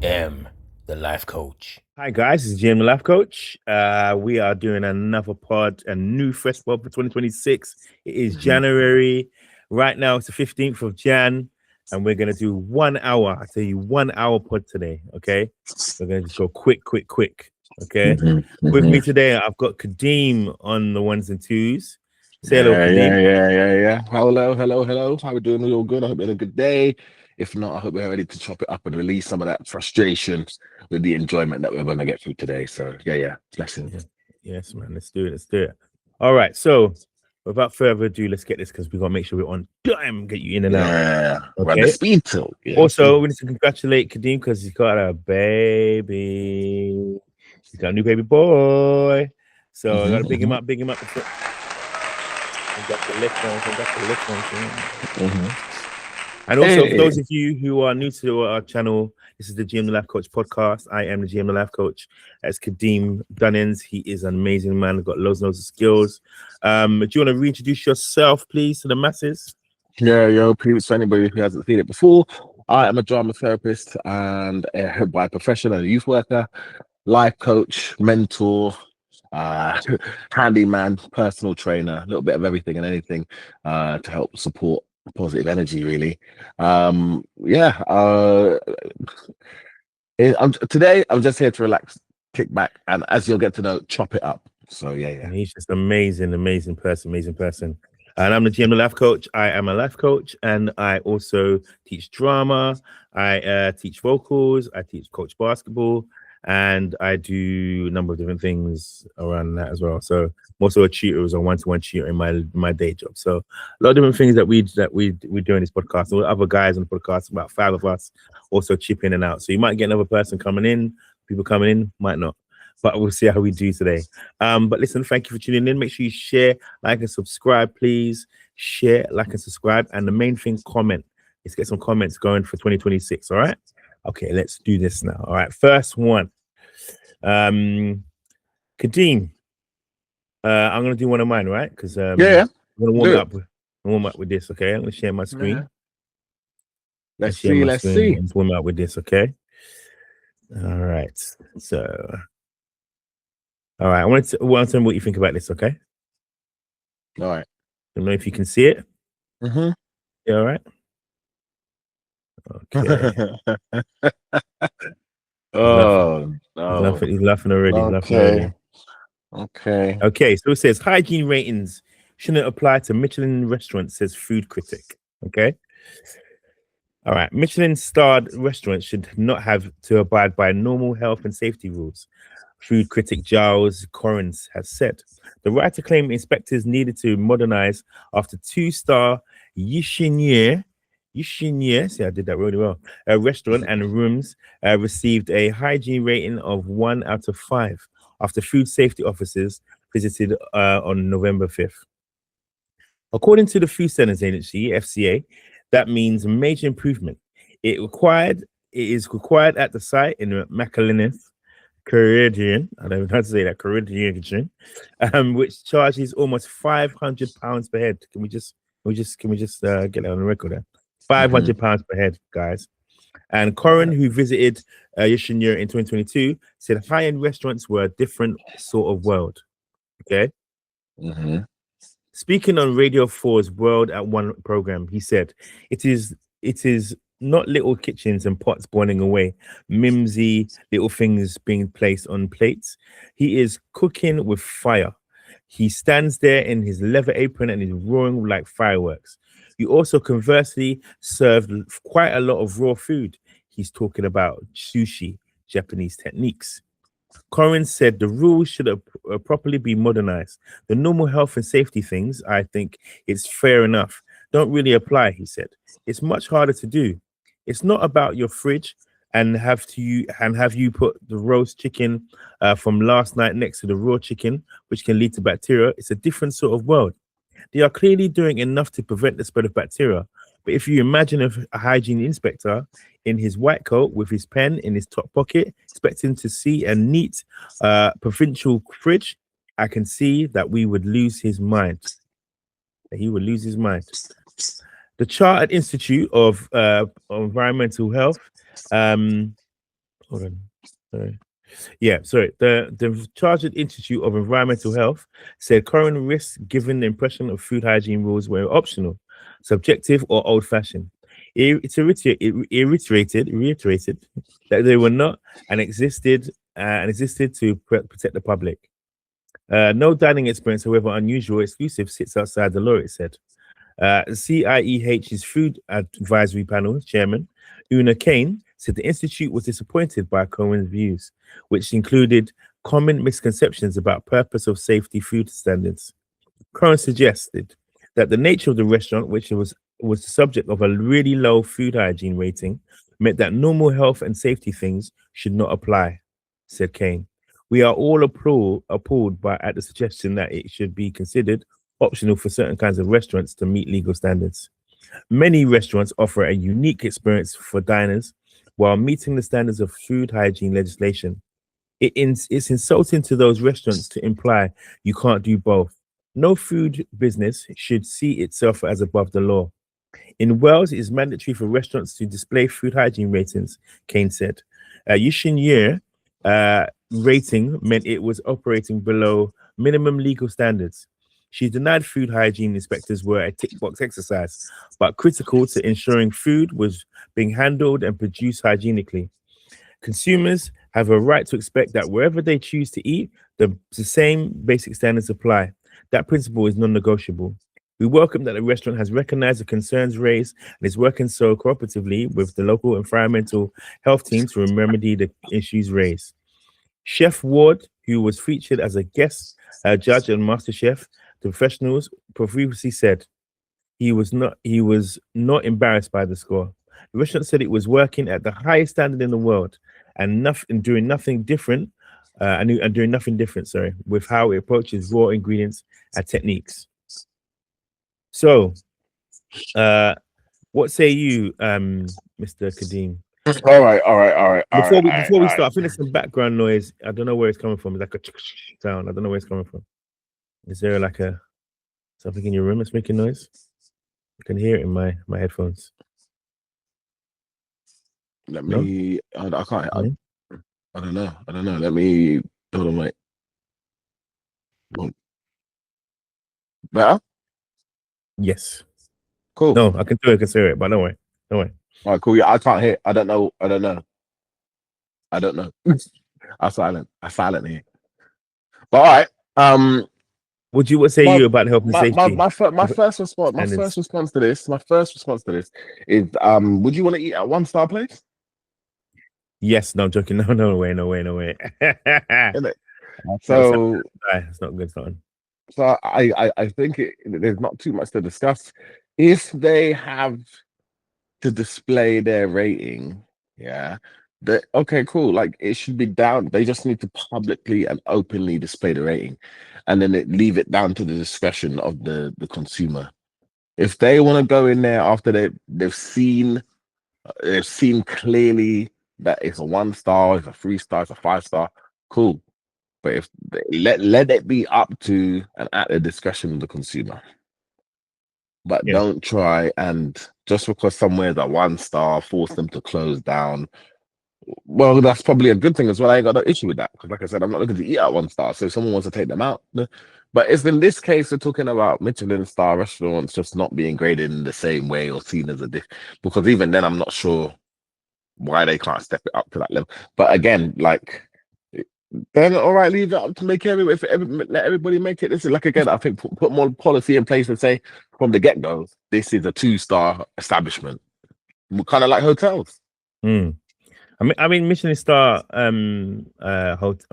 am the life coach. Hi guys, this is Jim the life coach. We are doing another pod, a new fresh pod for 2026. It is January. Right now it's the 15th of Jan, and we're gonna do 1 hour. I tell you 1 hour pod today. Okay. We're gonna just go quick. Okay. With me today, I've got Kadeem on the ones and twos. Say hello, Kadeem. Yeah. Hello. How we doing? We all good? I hope you had a good day. If not, I hope we're ready to chop it up and release some of that frustration with the enjoyment that we're going to get through today. So, blessings. Yes, man. Let's do it. All right. So, without further ado, let's get this because we gotta make sure we're on time. Get you in and out. Yeah, run the Okay. speed tilt. Yeah. Also, we need to congratulate Kadeem because he's got a baby. He's got a new baby boy. So I gotta big him up. Congratulations. And also, for those of you who are new to our channel, this is the GM the Life Coach podcast. I am the GM the Life Coach. That's Kadeem Dunnins. He is an amazing man. Got loads of skills. Do you want to reintroduce yourself, please, to the masses? Yeah, please, for anybody who hasn't seen it before, I am a drama therapist and by profession and a youth worker, life coach, mentor, handyman, personal trainer, a little bit of everything and anything to help support positive energy, really. Today I'm just here to relax, kick back, and as you'll get to know, chop it up. So yeah. And he's just amazing person. And I'm the GM the Life Coach. I am a life coach, and I also teach drama. I teach vocals. I teach coach basketball, and I do a number of different things around that as well. So I'm also a tutor, as a one-to-one tutor in my day job. So a lot of different things that we do in this podcast. And other guys on the podcast, about 5 of us, also chip in and out. So you might get another person coming in, people coming in, might not. But we'll see how we do today. But listen, thank you for tuning in. Make sure you share, like, and subscribe, please. Share, like, and subscribe. And the main thing, comment. Let's get some comments going for 2026. All right. Okay, let's do this now. All right. First one. Kadeem. I'm gonna do one of mine, right? Because I'm gonna warm up with this. Okay, I'm gonna share my screen. Yeah. Let's see. And warm up with this. Okay. All right. So. All right, I want to tell me what you think about this, okay? All right. I don't know if you can see it. Yeah, all right. Okay. He's laughing already. Okay, so it says hygiene ratings shouldn't apply to Michelin restaurants, says food critic. Okay. All right, Michelin-starred restaurants should not have to abide by normal health and safety rules. Food critic Giles Corrins has said. The writer claimed inspectors needed to modernize after 2-star Yishinier, see, I did that really well, restaurant and rooms received a hygiene rating of 1 out of 5 after food safety officers visited on November 5th. According to the Food Standards Agency, FCA, that means major improvement. It is required at the site in McAllinnith, Caribbean, I don't know how to say that, Caribbean, which charges almost £500 per head. Can we just get that on the record there? £500 per head, guys. And Corin, who visited Yishinya in 2022, said high-end restaurants were a different sort of world. Okay. Speaking on Radio 4's World at One program, he said, "It is not little kitchens and pots boiling away, mimsy little things being placed on plates. He is cooking with fire. He stands there in his leather apron and is roaring like fireworks. You also conversely served quite a lot of raw food. He's talking about sushi, Japanese techniques." Corin said the rules should properly be modernized. The normal health and safety things, I think it's fair enough, don't really apply, he said. It's much harder to do. It's not about your fridge and have you put the roast chicken from last night next to the raw chicken, which can lead to bacteria. It's a different sort of world. They are clearly doing enough to prevent the spread of bacteria. But if you imagine a hygiene inspector in his white coat with his pen in his top pocket, expecting to see a neat provincial fridge, I can see that we would lose his mind. He would lose his mind. The Chartered Institute of Environmental Health Hold on. Sorry. Yeah, sorry. The Chartered Institute of Environmental Health said current risks, given the impression of food hygiene rules, were optional, subjective, or old-fashioned. It reiterated that they were not and existed to protect the public. No dining experience, however unusual or exclusive, sits outside the law, it said. CIEH's Food Advisory Panel chairman, Una Kane, said the institute was disappointed by Cohen's views, which included common misconceptions about purpose of safety food standards. Cohen suggested that the nature of the restaurant, which was the subject of a really low food hygiene rating, meant that normal health and safety things should not apply, said Kane. We are all appalled at the suggestion that it should be considered optional for certain kinds of restaurants to meet legal standards. Many restaurants offer a unique experience for diners while meeting the standards of food hygiene legislation. It's insulting to those restaurants to imply you can't do both. No food business should see itself as above the law. In Wales, it is mandatory for restaurants to display food hygiene ratings, Kane said. Yushin rating meant it was operating below minimum legal standards. She denied food hygiene inspectors were a tick box exercise, but critical to ensuring food was being handled and produced hygienically. Consumers have a right to expect that wherever they choose to eat, the same basic standards apply. That principle is non-negotiable. We welcome that the restaurant has recognized the concerns raised and is working so cooperatively with the local environmental health team to remedy the issues raised. Chef Ward, who was featured as a guest judge on MasterChef, the professionals previously said he was not embarrassed by the score. The restaurant said it was working at the highest standard in the world and doing nothing different, with how it approaches raw ingredients and techniques. So, what say you, Mr. Kadeem? All right. Before we start, I think there's some background noise. I don't know where it's coming from. It's like a sound. I don't know where it's coming from. Is there like something in your room that's making noise? I can hear it in my headphones. Let me. No? I can't. I don't know. Let me. Hold on, wait. Better? Yes. Cool. No, I can do it. I can hear it, but don't worry. All right, cool. Yeah, I can't hear. I don't know. I'm silent here. But all right. What say you about health and safety? My first response to this is would you want to eat at 1-star place? Yes, no, I'm joking. No way. So it's not good fun. So I think there's not too much to discuss. If they have to display their rating, okay, cool. Like it should be down. They just need to publicly and openly display the rating, and then leave it down to the discretion of the consumer. If they want to go in there after they've seen clearly that it's a 1-star, it's a 3-star, it's a 5-star, cool. But if let it be up to and at the discretion of the consumer. But don't try and just because somewhere's a 1-star, force them to close down. Well, that's probably a good thing as well. I ain't got no issue with that because, like I said, I'm not looking to eat at 1-star. So if someone wants to take them out, but if in this case we're talking about Michelin star restaurants just not being graded in the same way or seen as because even then I'm not sure why they can't step it up to that level. But again, like. Then all right, leave it up to make let everybody make it. This is like again, I think put more policy in place and say from the get-go, this is a 2-star establishment, kind of like hotels. I mean, Michelin star hotels,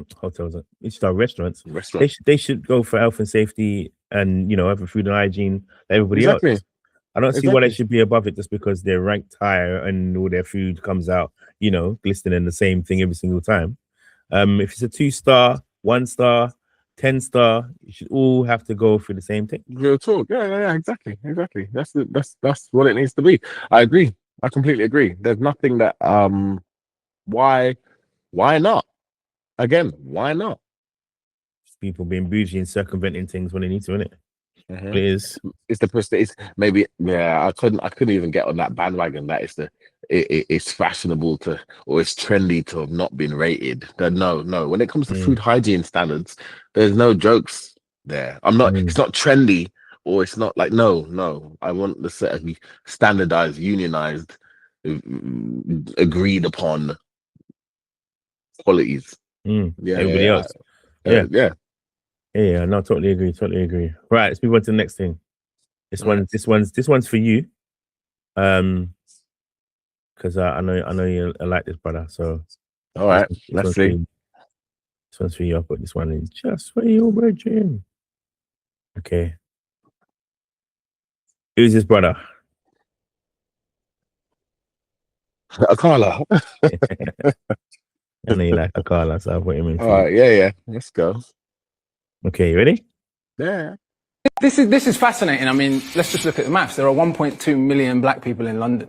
star restaurants. They should go for health and safety and have a food and hygiene like everybody else. I don't see why they should be above it just because they're ranked higher and all their food comes out, glistening the same thing every single time. If it's a 2-star, 1-star, 10-star, you should all have to go through the same thing. Real talk. Yeah, exactly. That's what it needs to be. I agree. I completely agree. There's nothing that why not? Again, why not? People being bougie and circumventing things when they need to, innit? It is. It's the prestige. Maybe, yeah. I couldn't even get on that bandwagon. That it's fashionable to, or it's trendy to have not been rated. No. When it comes to food hygiene standards, there's no jokes there. It's not trendy, or it's not like no. I want the set to be standardized, unionized, agreed upon qualities. Everybody else. Yeah, no, totally agree. Right, let's move on to the next thing. This one's for you. Because I know you like this, brother. So all right, let's see. This one's for you. I'll put this one in just for you, Virgin. Okay. Who's this brother? Akala. I know you like Akala, so I'll put him in. All right, yeah. Let's go. Okay, you ready? Yeah. This is fascinating. I mean, let's just look at the maths. There are 1.2 million black people in London.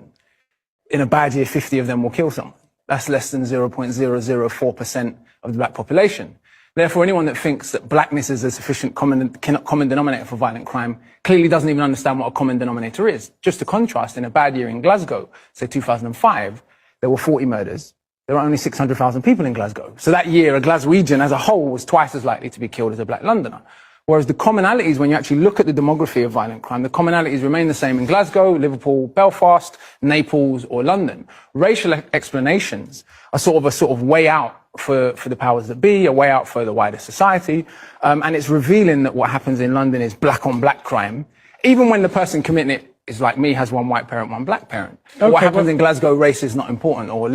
In a bad year, 50 of them will kill someone. That's less than 0.004% of the black population. Therefore, anyone that thinks that blackness is a sufficient common denominator for violent crime clearly doesn't even understand what a common denominator is. Just to contrast, in a bad year in Glasgow, say 2005, there were 40 murders. There were only 600,000 people in Glasgow. So that year, a Glaswegian as a whole was twice as likely to be killed as a black Londoner. Whereas the commonalities, when you actually look at the demography of violent crime, the commonalities remain the same in Glasgow, Liverpool, Belfast, Naples, or London. Racial explanations are sort of way out for the powers that be, a way out for the wider society. And it's revealing that what happens in London is black on black crime, even when the person committing it is like me, has one white parent, one black parent. Okay, what happens in Glasgow, race is not important. Or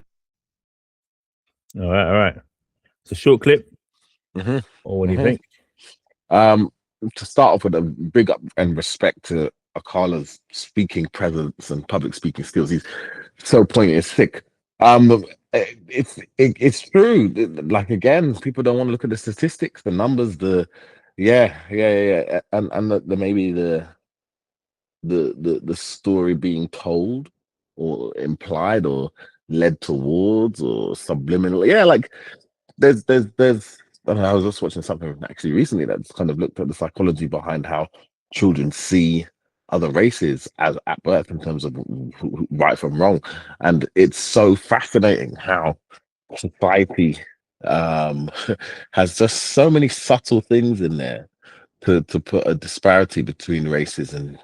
all right. It's a short clip. Or what do you think? To start off with, a big up and respect to Akala's speaking presence and public speaking skills. He's so poignant, it's thick. It's true. Like, again, people don't want to look at the statistics, the numbers, and maybe the story being told or implied or led towards or subliminal. Yeah, like there's I was just watching something actually recently that's kind of looked at the psychology behind how children see other races as at birth in terms of right from wrong, and it's so fascinating how society has just so many subtle things in there to put a disparity between races and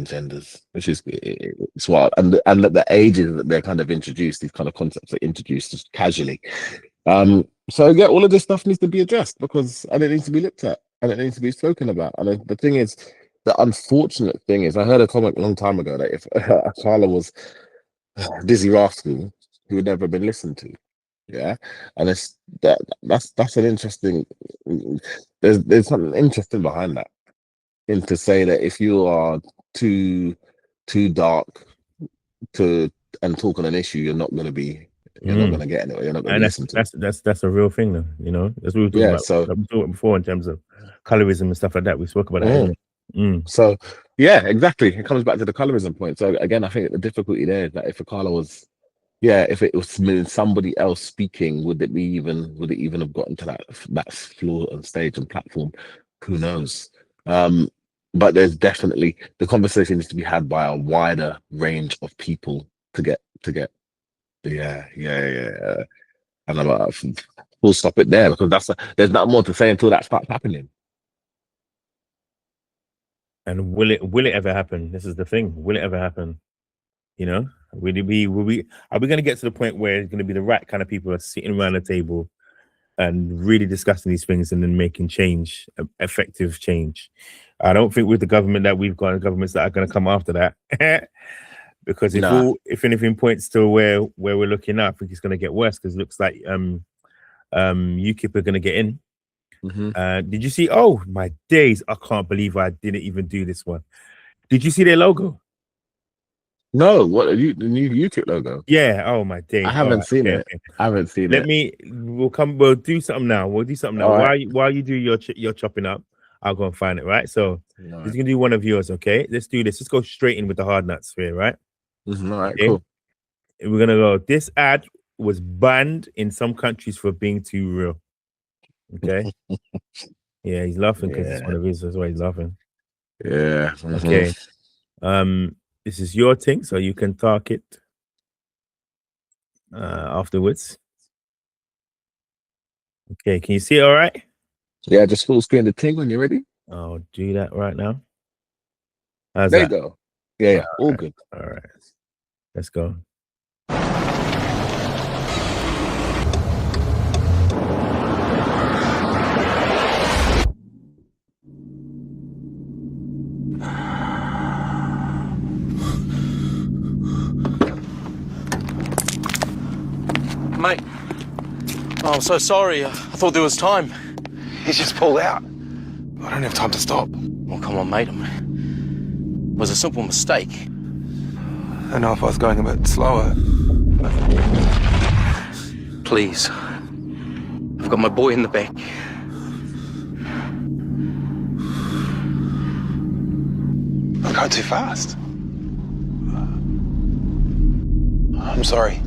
genders, which is it's wild, and the ages that they're kind of introduced, these kind of concepts are introduced just casually. So yeah, all of this stuff needs to be addressed and it needs to be looked at and it needs to be spoken about. And the thing is, the unfortunate thing is, I heard a comment a long time ago that if Akala was Dizzy Rascal, he would never have been listened to. Yeah, and that's an interesting. There's something interesting behind that, to say that if you are too dark and talk on an issue, you're not going to be. You're not going to get anywhere. You're not going to listen to. That's a real thing, though. You know, that's what we were talking about. We talked before in terms of colorism and stuff like that. We spoke about that. So yeah, exactly. It comes back to the colorism point. So again, I think the difficulty there is that if Akala was, if it was somebody else speaking, would it even have gotten to that floor and stage and platform? Who knows? But there's definitely, the conversation needs to be had by a wider range of people to get. Yeah. And we'll stop it there, because there's not more to say until that starts happening. And will it ever happen? This is the thing. Will it ever happen? You know, are we going to get to the point where it's going to be the right kind of people are sitting around the table and really discussing these things and then making change, effective change? I don't think with the government that we've got, governments that are going to come after that. Because if anything points to where we're looking at, I think it's going to get worse, because it looks like UKIP are going to get in. Did you see? Oh my days! I can't believe I didn't even do this one. Did you see their logo? No. What the new UKIP logo? Yeah. Oh my days! I haven't seen it. I haven't seen it. We'll do something now. We'll do something now. Right. While you do your chopping up, I'll go and find it. Right. So just gonna do one of yours. Okay. Let's do this. Let's go straight in with the hard nuts here. Right. All right, okay. Cool. We're gonna go. This ad was banned in some countries for being too real. Okay. Yeah, he's laughing because it's one of his. That's why he's laughing. Yeah. Okay. This is your thing, so you can talk it afterwards. Okay, can you see it all right? Yeah, just full screen the thing when you're ready. I'll do that right now. How's there that? You go. Yeah, all good. All right. Let's go. Mate, oh, I'm so sorry. I thought there was time. He's just pulled out. I don't have time to stop. Well, come on, mate. It was a simple mistake. I know if I was going a bit slower. Please. I've got my boy in the back. I'm going too fast. I'm sorry.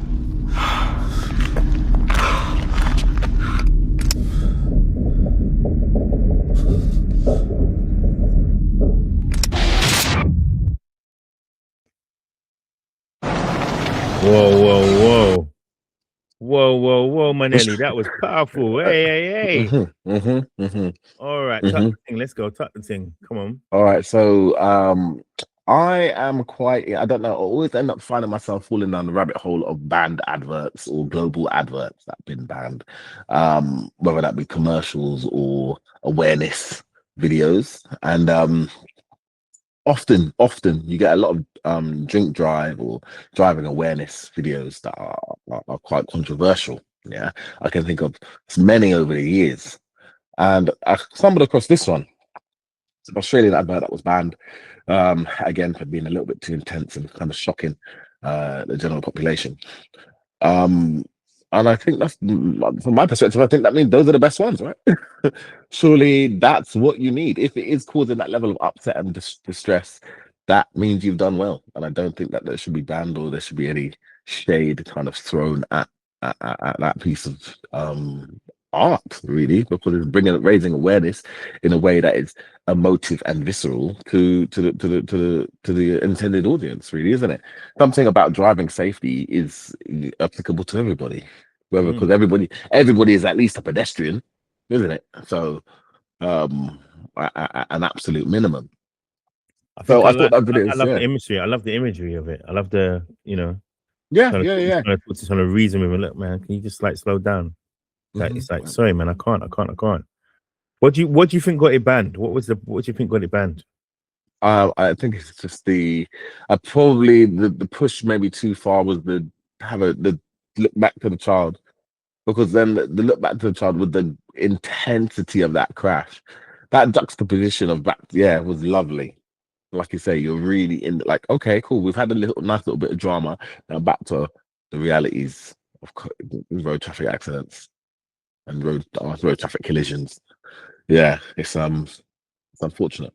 Whoa, Manelli, that was powerful. Hey. All right, tuck the thing. Let's go. Tuck the thing. Come on. All right, so I am quite. I don't know. I always end up finding myself falling down the rabbit hole of banned adverts or global adverts that have been banned, whether that be commercials or awareness videos, and often you get a lot of drink drive or driving awareness videos that are quite controversial. Yeah, I can think of many over the years, and I stumbled across this one. It's an Australian advert that was banned, again for being a little bit too intense and kind of shocking the general population. And I think that's, from my perspective, I think that means those are the best ones, right? Surely that's what you need. If it is causing that level of upset and distress, that means you've done well. And I don't think that there should be banned or there should be any shade kind of thrown at that piece of art, really, because it's raising awareness in a way that is emotive and visceral to the intended audience, really, isn't it? Something about driving safety is applicable to everybody, whether because everybody is at least a pedestrian, isn't it? So an absolute minimum. I thought that love the imagery. I love the imagery of it. I love the, trying to reason with him. Look, man, can you just like slow down? Like, it's like, sorry, man, I can't. What do you think got it banned? What do you think got it banned? I think it's just probably the push maybe too far was the look back to the child, because then the look back to the child with the intensity of that crash, that juxtaposition of was lovely. Like you say, you're really in like, okay, cool, we've had a nice little bit of drama, now back to the realities of road traffic accidents and road traffic collisions. Yeah, it's unfortunate,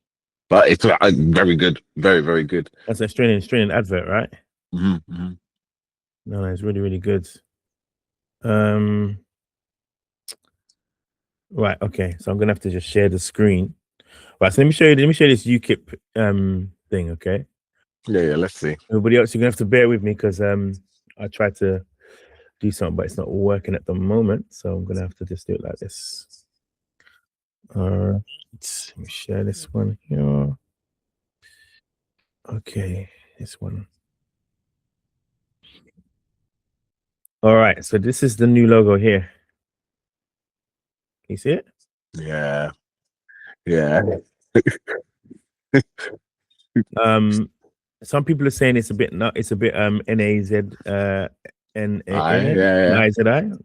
but it's very good, very, very good. That's an Australian advert, right? No, it's really, really good. Right, okay, so I'm gonna have to just share the screen. Right, so let me show you this UKIP thing, okay? Yeah, let's see. Everybody else, you're gonna have to bear with me because I tried to do something, but it's not working at the moment, so I'm gonna have to just do it like this. All right, let me share this one here. Okay, this one. All right, so this is the new logo here. Can you see it? Yeah. Some people are saying it's a bit NAZI,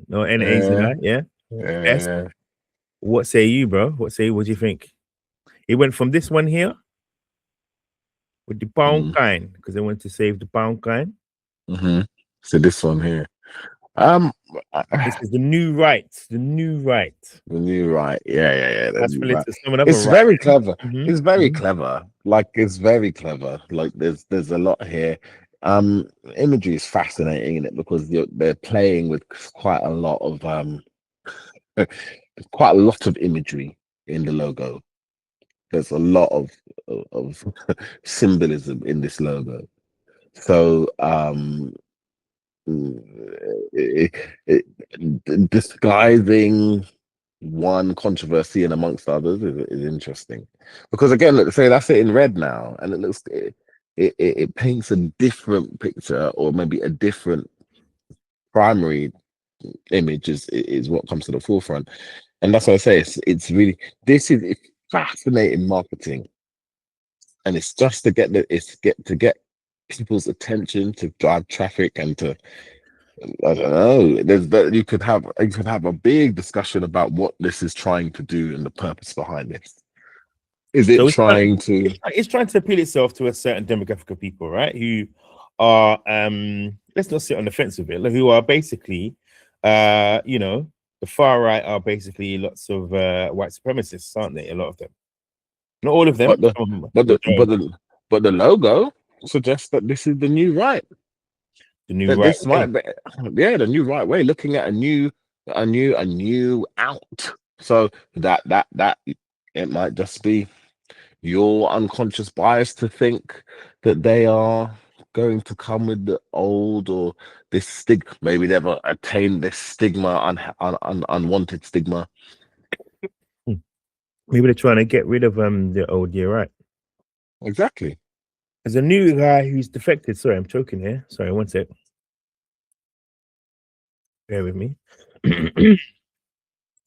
no NAZI, yeah. What say you, bro? What do you think? It went from this one here with the pound kind, because they want to save the pound kind. So this one here. This is the new right. Yeah. That's related to some of it's very clever. It's very clever. Like, it's very clever. Like, there's a lot here. Imagery is fascinating in it because they're playing with quite a lot of imagery in the logo. there's a lot of symbolism in this logo. So disguising one controversy and amongst others is interesting, because again, let's say that's it in red now, and it looks it paints a different picture, or maybe a different primary image is what comes to the forefront. And that's what I say, it's really, this is fascinating marketing, and it's just to get people's attention, to drive traffic, and to, I don't know, you could have a big discussion about what this is trying to do and the purpose behind this. Is it trying to appeal itself to a certain demographic of people, right? Who are let's not sit on the fence with it, who are basically the far right are basically lots of white supremacists, aren't they? A lot of them. Not all of them. But the logo suggests that this is the new right. The new right way. The new right way. Looking at a new out. So that it might just be your unconscious bias to think that they are going to come with the old, or this stigma. Maybe never attained this stigma, unwanted stigma. Maybe they're trying to get rid of the old year, right? Exactly. There's a new guy who's defected. Sorry, I'm choking here. Sorry, one sec. Bear with me.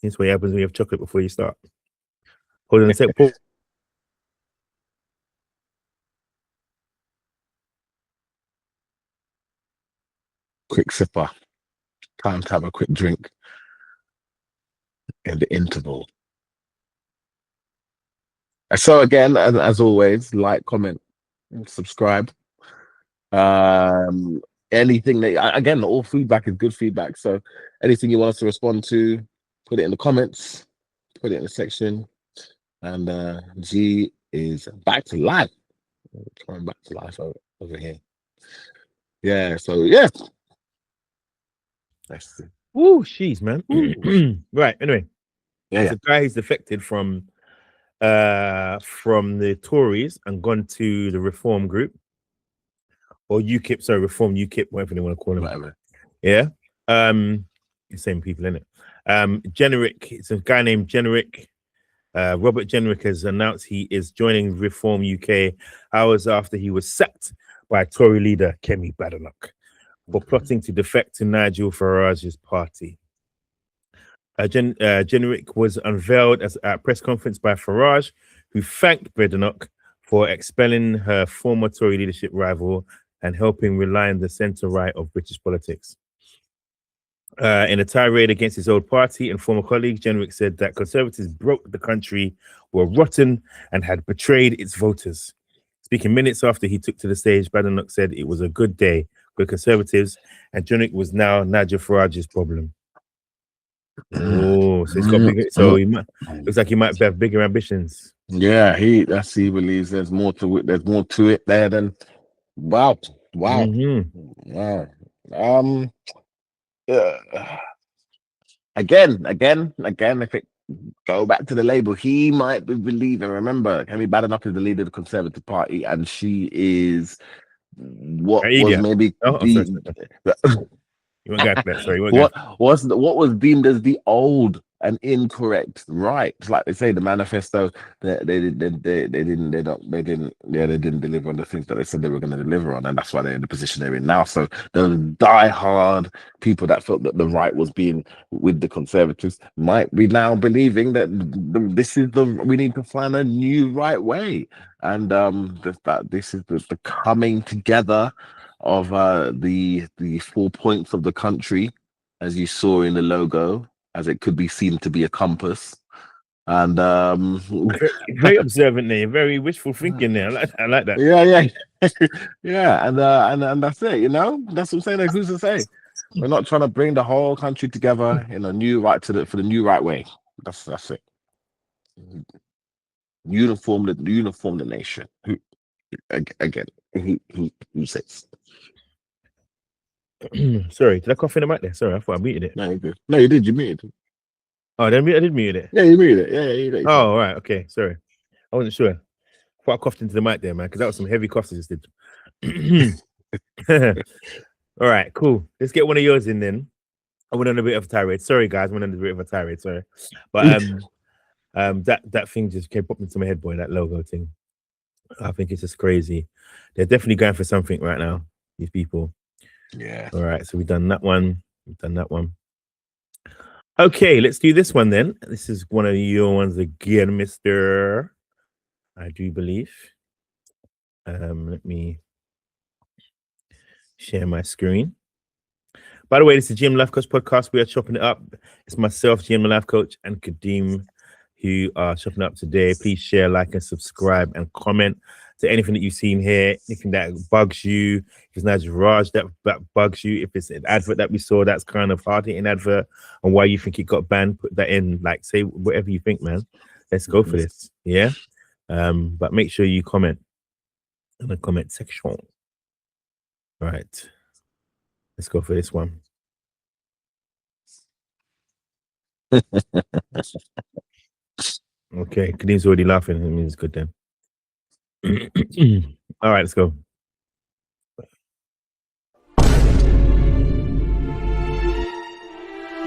This what happens when you have chocolate before you start. Hold on a sec, Paul. Quick sipper. Time to have a quick drink in the interval. So again, as always, like, comment, subscribe. Anything that, again, all feedback is good feedback. So anything you want us to respond to, put it in the comments, put it in the section. And G is back to life. Coming back to life over here. Yeah, so yeah. Let's see. Ooh, jeez, man. Right, anyway. Yeah, there's a guy who's defected from the Tories and gone to the Reform group, or UKIP, sorry, Reform, UKIP, whatever they want to call them. Whatever. Yeah. The same people, in it. Generic, it's a guy named Generic. Robert Generic has announced he is joining Reform UK hours after he was sacked by Tory leader Kemi Badenoch for plotting to defect to Nigel Farage's party. Generic was unveiled at a press conference by Farage, who thanked Badenoch for expelling her former Tory leadership rival and helping realign the centre-right of British politics. In a tirade against his old party and former colleagues, Generic said that Conservatives broke the country, were rotten, and had betrayed its voters. Speaking minutes after he took to the stage, Badenoch said it was a good day for Conservatives, and Generic was now Nigel Farage's problem. Oh, so he's got bigger. So he might, looks like he might have bigger ambitions. Yeah, he believes there's more to it. There's more to it there than wow. Wow. Again, if it go back to the label, he might be believing. Remember, Kemi Badenoch is the leader of the Conservative Party, and she is what was maybe You won't get that, sorry. What was deemed as the old and incorrect right? Like they say, the manifesto, they didn't deliver on the things that they said they were going to deliver on, and that's why they're in the position they're in now. So the die-hard people that felt that the right was being with the Conservatives might be now believing that we need to find a new right way, and that this is the coming together of the 4 points of the country, as you saw in the logo, as it could be seen to be a compass. And very observant there, very wishful thinking there. I like that. Yeah, and that's it. You know, that's what I'm saying. Like, who's to say? We're not trying to bring the whole country together in a new right for the new right way. That's it. Uniform the nation. Again, who says? Sorry, did I cough in the mic there? Sorry, I thought I muted it. No, you did. No, you did. You muted it. Oh, I did mute it. Yeah, you muted it. Yeah, you did. Oh, right. Okay, sorry. I wasn't sure. Thought I coughed into the mic there, man, because that was some heavy coughs I just did. All right, cool. Let's get one of yours in then. I went on a bit of a tirade. Sorry, guys, I went on a bit of a tirade. Sorry, but that thing just came popping into my head, boy. That logo thing. I think it's just crazy. They're definitely going for something right now. These people. Yeah. All right, so we've done that one. We've done that one. Okay, let's do this one then. This is one of your ones again, Mister. I do believe. Let me share my screen. By the way, this is GM Life Coach podcast. We are chopping it up. It's myself, GM Life Coach, and Kadeem, who are chopping up today. Please share, like, and subscribe, and comment to anything that you've seen here, anything that bugs you. If it's Nigel Raj that bugs you, if it's an advert that we saw that's kind of hard-hitting advert, and why you think it got banned, put that in. Like, say whatever you think, man. Let's go for this. Yeah. But make sure you comment in the comment section. All right. Let's go for this one. Okay, Kadeem's already laughing. That means it's good then. All right, let's go.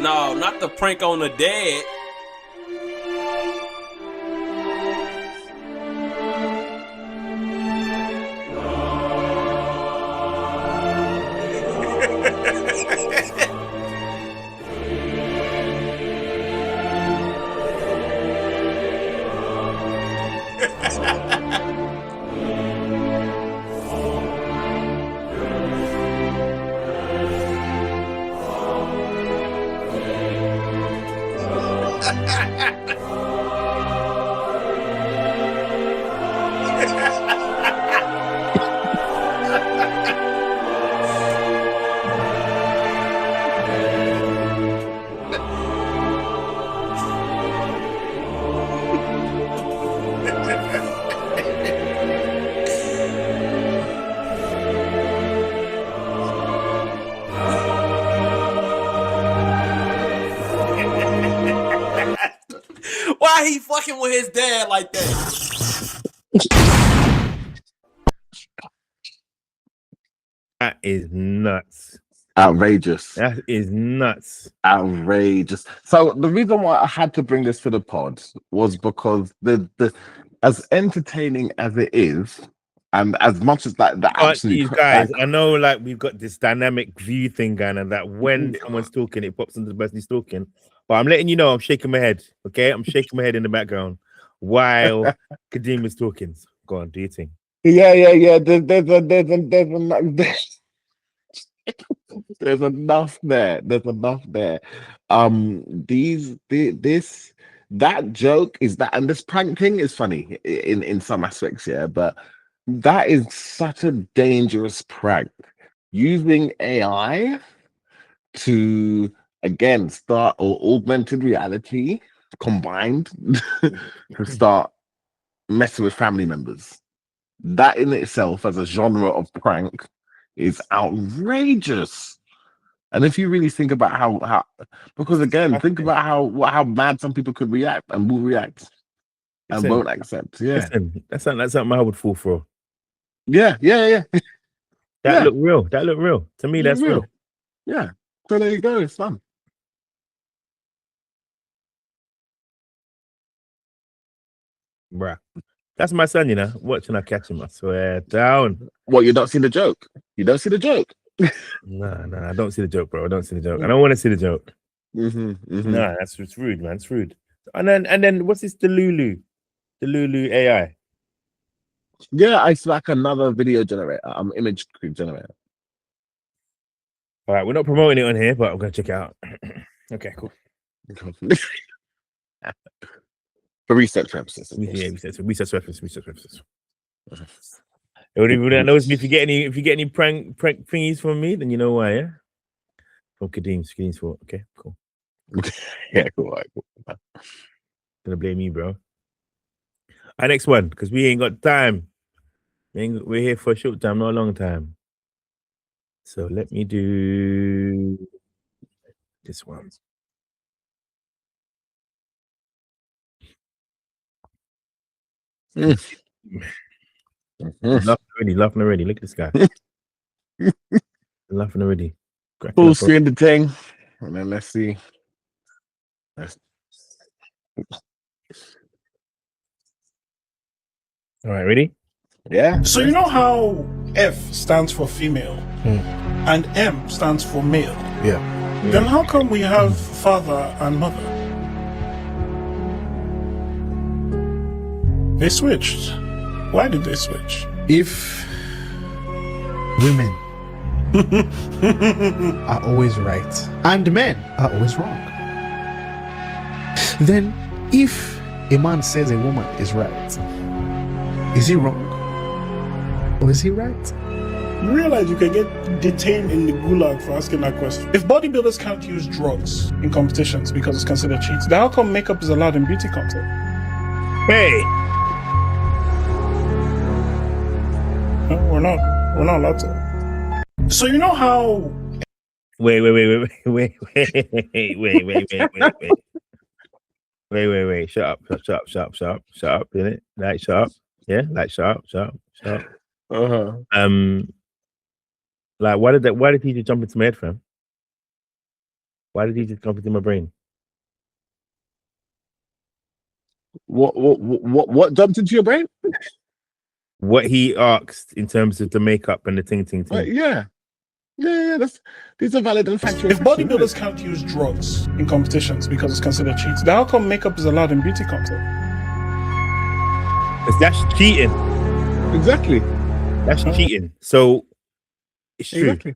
No, not the prank on the dead. Why he fucking with his dad like that? That is nuts. Outrageous. That is nuts. Outrageous. So the reason why I had to bring this for the pod was because the as entertaining as it is, and as much as that absolute you guys, I know like we've got this dynamic view thing going, and that when someone's talking, it pops into the person who's talking. But I'm letting you know, I'm shaking my head. Okay, I'm shaking my head in the background while Kadeem is talking. Go on, do your thing. Yeah. There's enough there. There's enough there. That joke is that, and this prank thing is funny in some aspects, yeah, but that is such a dangerous prank. Using AI to again start or augmented reality combined to start messing with family members. That in itself as a genre of prank is outrageous. And if you really think about how because again, think about how mad some people could react and will react and won't accept. Yeah. Listen, that's something I would fall for. Yeah. That look real. That look real. To me, that's real. Yeah. So there you go. It's fun. Bruh. That's my son, you know. Watching I catch him, I swear down. What, you don't see the joke? You don't see the joke? No, I don't see the joke, bro. I don't see the joke. I don't want to see the joke. Mm-hmm. No, it's rude, man. It's rude. And then what's this? The Lulu AI. Yeah, it's like another video generator. Image generator. All right, we're not promoting it on here, but I'm gonna check it out. Okay, cool. For research purposes. Yeah, research purposes. Everybody that knows me, if you get any prank thingies from me, then you know why, yeah? From Kadeem's fault. Okay, cool. Yeah, cool. Right, cool. Gonna blame me, bro. Our next one, because we ain't got time. We're here for a short time, not a long time. So let me do this one. Laughing already. Look at this guy. Laughing already. Full screen the thing. And then let's see. All right, ready? Yeah. So you know how F stands for female and M stands for male? Yeah. Then how come we have father and mother? They switched. Why did they switch? If women are always right and men are always wrong, then if a man says a woman is right, is he wrong or is he right? You realize you can get detained in the gulag for asking that question. If bodybuilders can't use drugs in competitions because it's considered cheating, then how come makeup is allowed in beauty content? Hey, No, we're not allowed to. So you know how wait. Shut up. Innit? Like, shut up. Yeah, like, shut up. Like, why did he just jump into my head, fam? Why did he just jump into my brain? What jumped into your brain? What he asked in terms of the makeup and the ting. Right, yeah. These are valid and factual. if bodybuilders can't use drugs in competitions because it's considered cheating, then how come makeup is allowed in beauty content? That's cheating. Exactly. That's cheating. So it's true. Exactly.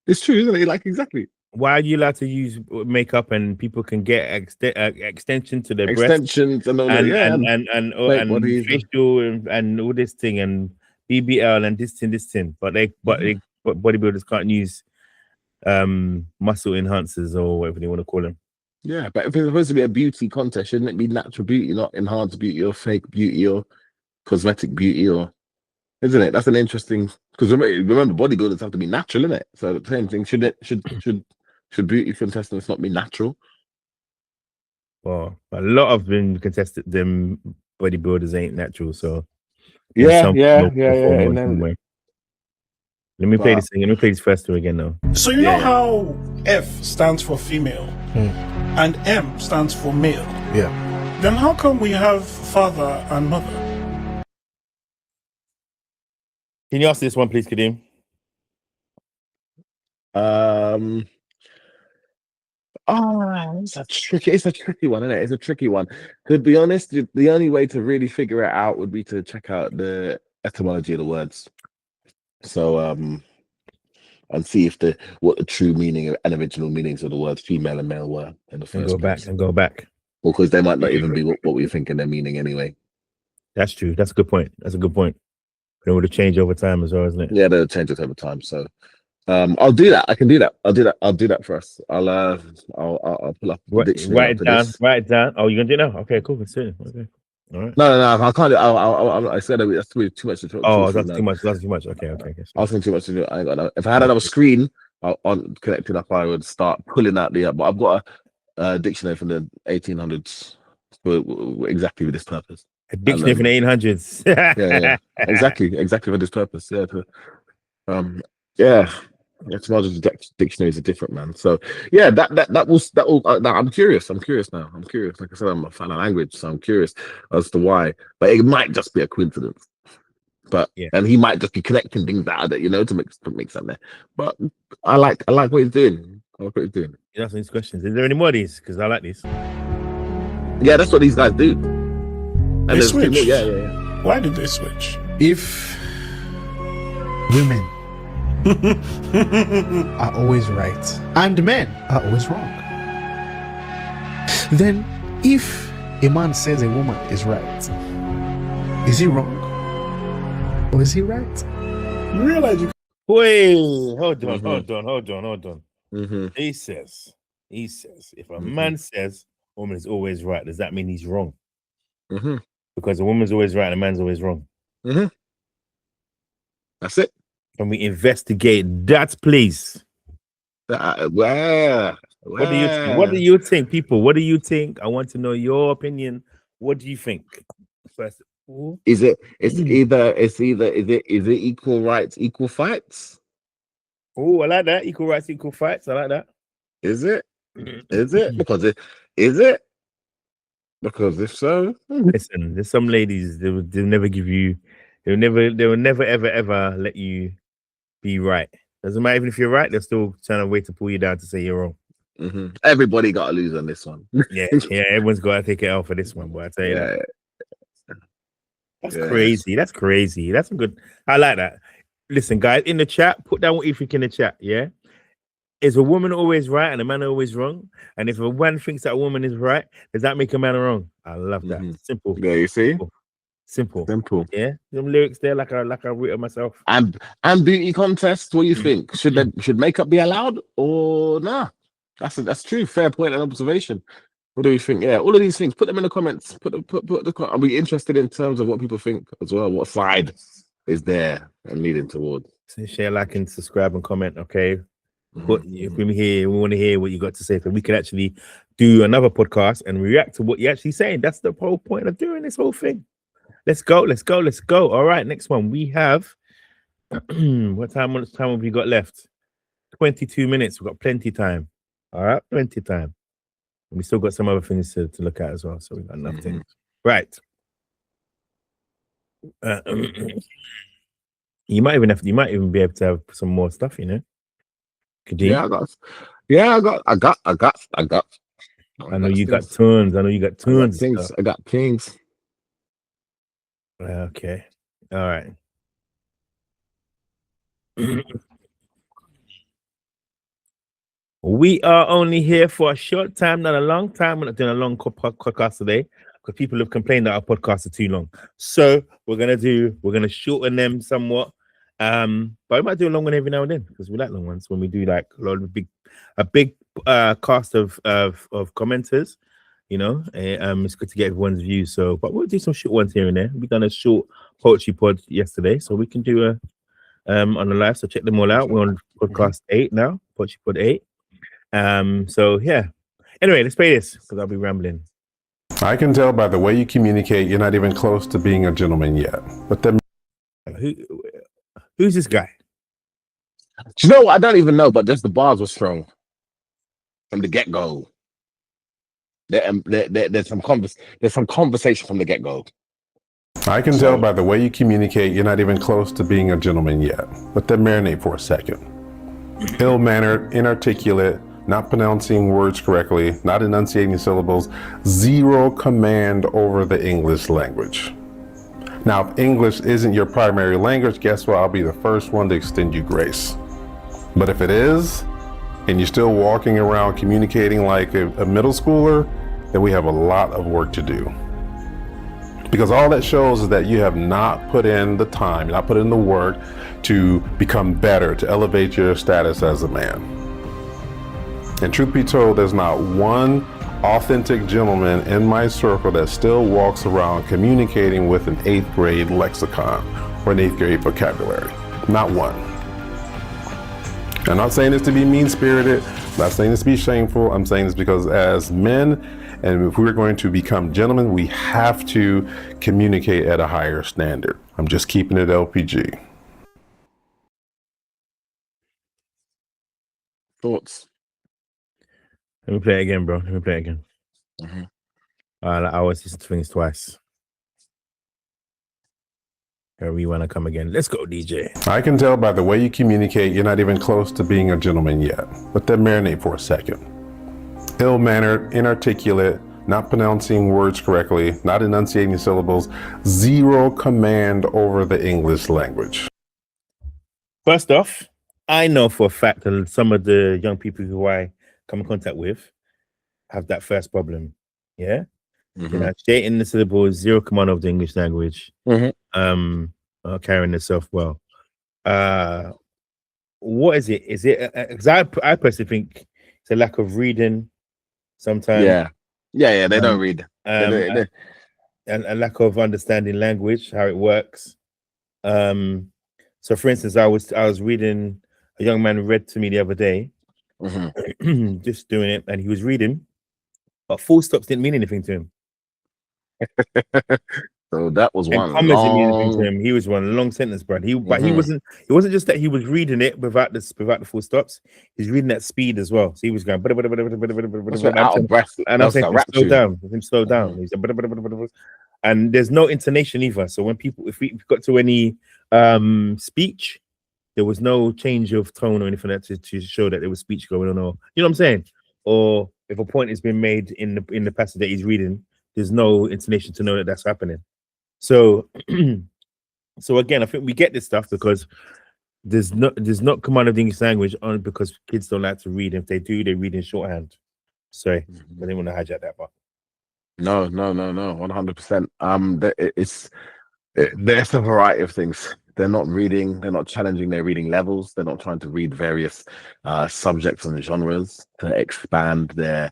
It's true, isn't it? Like, exactly. Why are you allowed to use makeup and people can get extension to their Extensions and all that, and facial and all this thing and BBL and this thing, but bodybuilders can't use muscle enhancers or whatever they want to call them. Yeah, but if it's supposed to be a beauty contest, shouldn't it be natural beauty, not enhanced beauty or fake beauty or cosmetic beauty, or isn't it? That's an interesting, because remember bodybuilders have to be natural, isn't it? So the same thing, should beauty contestants not be natural? Well, a lot of them bodybuilders ain't natural, so yeah. And then, let me play this thing. Let me play this first two again now. So you know how F stands for female and M stands for male? Yeah. Then how come we have father and mother? Can you ask this one, please, Kadeem? It's a tricky one, isn't it? It's a tricky one. To be honest, the only way to really figure it out would be to check out the etymology of the words. So and see if what the true meaning and original meanings of the words female and male were in the first place. Go back. Well, because they might not even be what we're thinking they're meaning anyway. That's true. That's a good point. It would have changed over time as well, isn't it? Yeah, they'll change it over time. So I'll do that. I can do that. I'll do that for us. I'll pull up the dictionary. Write it down. Oh, you're gonna do it now? Okay, cool. Let's do it. Okay. All right. No, I can't. I said that's too much to talk. Oh, that's too much. That's too much. Okay. I was thinking too much to do. I ain't got no. If I had another screen on connected up, I would start pulling out the. But I've got a dictionary from the 1800s for exactly for this purpose. A dictionary from the 1800s. yeah, exactly for this purpose. Yeah, Etymology dictionaries are different, man. So yeah, that will. I'm curious. I'm curious now. I'm curious. Like I said, I'm a fan of language, so I'm curious as to why. But it might just be a coincidence. But and he might just be connecting things out of it, to make something there. But I like what he's doing. I like what he's doing. You're asking these questions. Is there any more of these? Because I like these. Yeah, that's what these guys do. And they switch. Yeah. Why did they switch? If women are always right and men are always wrong, then if a man says a woman is right, is he wrong or is he right? You realize you. Wait, hold on. Mm-hmm. He says, if a man says a woman is always right, does that mean he's wrong? Mm-hmm. Because a woman's always right and a man's always wrong. Mm-hmm. That's it. Can we investigate that, please? What do you think, people? What do you think? I want to know your opinion. What do you think? First, Is it? It's either. Is it equal rights, equal fights? Oh, I like that. Equal rights, equal fights. I like that. Is it? Is it? Because is it? Because if so, listen, there's some ladies they'll never give you. They will never ever let you be right. Doesn't matter even if you're right. They're still trying to wait to pull you down to say you're wrong. Everybody got to lose on this one. yeah, everyone's got to take it out for this one. But I tell you that. That's crazy. That's crazy. That's a good. I like that. Listen, guys, in the chat, put down what you think in the chat. Yeah, is a woman always right and a man always wrong? And if a man thinks that a woman is right, does that make a man wrong? I love that. Simple. Yeah, you see, simple. Yeah, some lyrics there, like I wrote myself. And beauty contests. What do you think? Should makeup be allowed or nah? That's true. Fair point and observation. What do you think? Yeah, all of these things. Put them in the comments. I'll be interested in terms of what people think as well. What side is there and leading towards? So share, like, and subscribe and comment. Okay. But if we want to hear what you got to say, so we can actually do another podcast and react to what you're actually saying. That's the whole point of doing this whole thing. Let's go. All right, next one. We have what time have we got left? 22 minutes. We've got plenty time. All right, plenty time. We still got some other things to look at as well. So we've got enough things. Right. You might even be able to have some more stuff, you know. Could you? I got. I know you got tons. Things. I got things. Okay. All right. We are only here for a short time, not a long time. We're not doing a long podcast today because people have complained that our podcasts are too long. So we're gonna shorten them somewhat. But we might do a long one every now and then because we like long ones when we do like a big cast of commenters. You know, it's good to get everyone's views. So, but we'll do some short ones here and there. We've done a short poetry pod yesterday, so we can do a on the live. So check them all out. We're on podcast 8 now, poetry pod 8. So yeah. Anyway, let's play this because I'll be rambling. I can tell by the way you communicate, you're not even close to being a gentleman yet. But then, who's this guy? Do you know what? I don't even know, but just the bars were strong from the get go. There's some conversation from the get go. I can tell by the way you communicate, you're not even close to being a gentleman yet. Let them marinate for a second. Ill-mannered, inarticulate, not pronouncing words correctly, not enunciating syllables, zero command over the English language. Now, if English isn't your primary language, guess what? I'll be the first one to extend you grace. But if it is, and you're still walking around communicating like a middle schooler, then we have a lot of work to do. Because all that shows is that you have not put in the time, not put in the work to become better, to elevate your status as a man. And truth be told, there's not one authentic gentleman in my circle that still walks around communicating with an 8th grade lexicon or an 8th grade vocabulary. Not one. I'm not saying this to be mean-spirited, I'm not saying this to be shameful. I'm saying this because as men, and if we're going to become gentlemen, we have to communicate at a higher standard. I'm just keeping it LPG. Thoughts? Let me play it again, bro. I always listen to things twice. We want to come again. Let's go, DJ. I can tell by the way you communicate, you're not even close to being a gentleman yet. Let them marinate for a second. Ill-mannered, inarticulate, not pronouncing words correctly, not enunciating syllables, zero command over the English language. First off, I know for a fact that some of the young people who I come in contact with have that first problem. Yeah? You know, stating the syllables, zero command of the English language, carrying themselves well. What is it? Is it? Because I personally think it's a lack of reading. Sometimes, yeah, they don't read. And a lack of understanding language, how it works. So, for instance, I was reading. A young man read to me the other day, just doing it, and he was reading, but full stops didn't mean anything to him. So that was one commas long. to him. He was one long sentence, bro. He wasn't. It wasn't just that he was reading it without the full stops. He's reading at speed as well. So he was going out of breath. and I'm saying slow down. Him slow down. He's and there's no intonation either. So when if we got to any speech, there was no change of tone or anything like that to show that there was speech going on, or you know what I'm saying, or if a point has been made in the passage that he's reading, there's no intonation to know that that's happening. So, so again, I think we get this stuff because there's not command of the English language on because kids don't like to read. If they do, they read in shorthand. Sorry, I didn't want to hijack that part. No, 100%. There's a variety of things. They're not reading. They're not challenging their reading levels. They're not trying to read various subjects and genres to expand their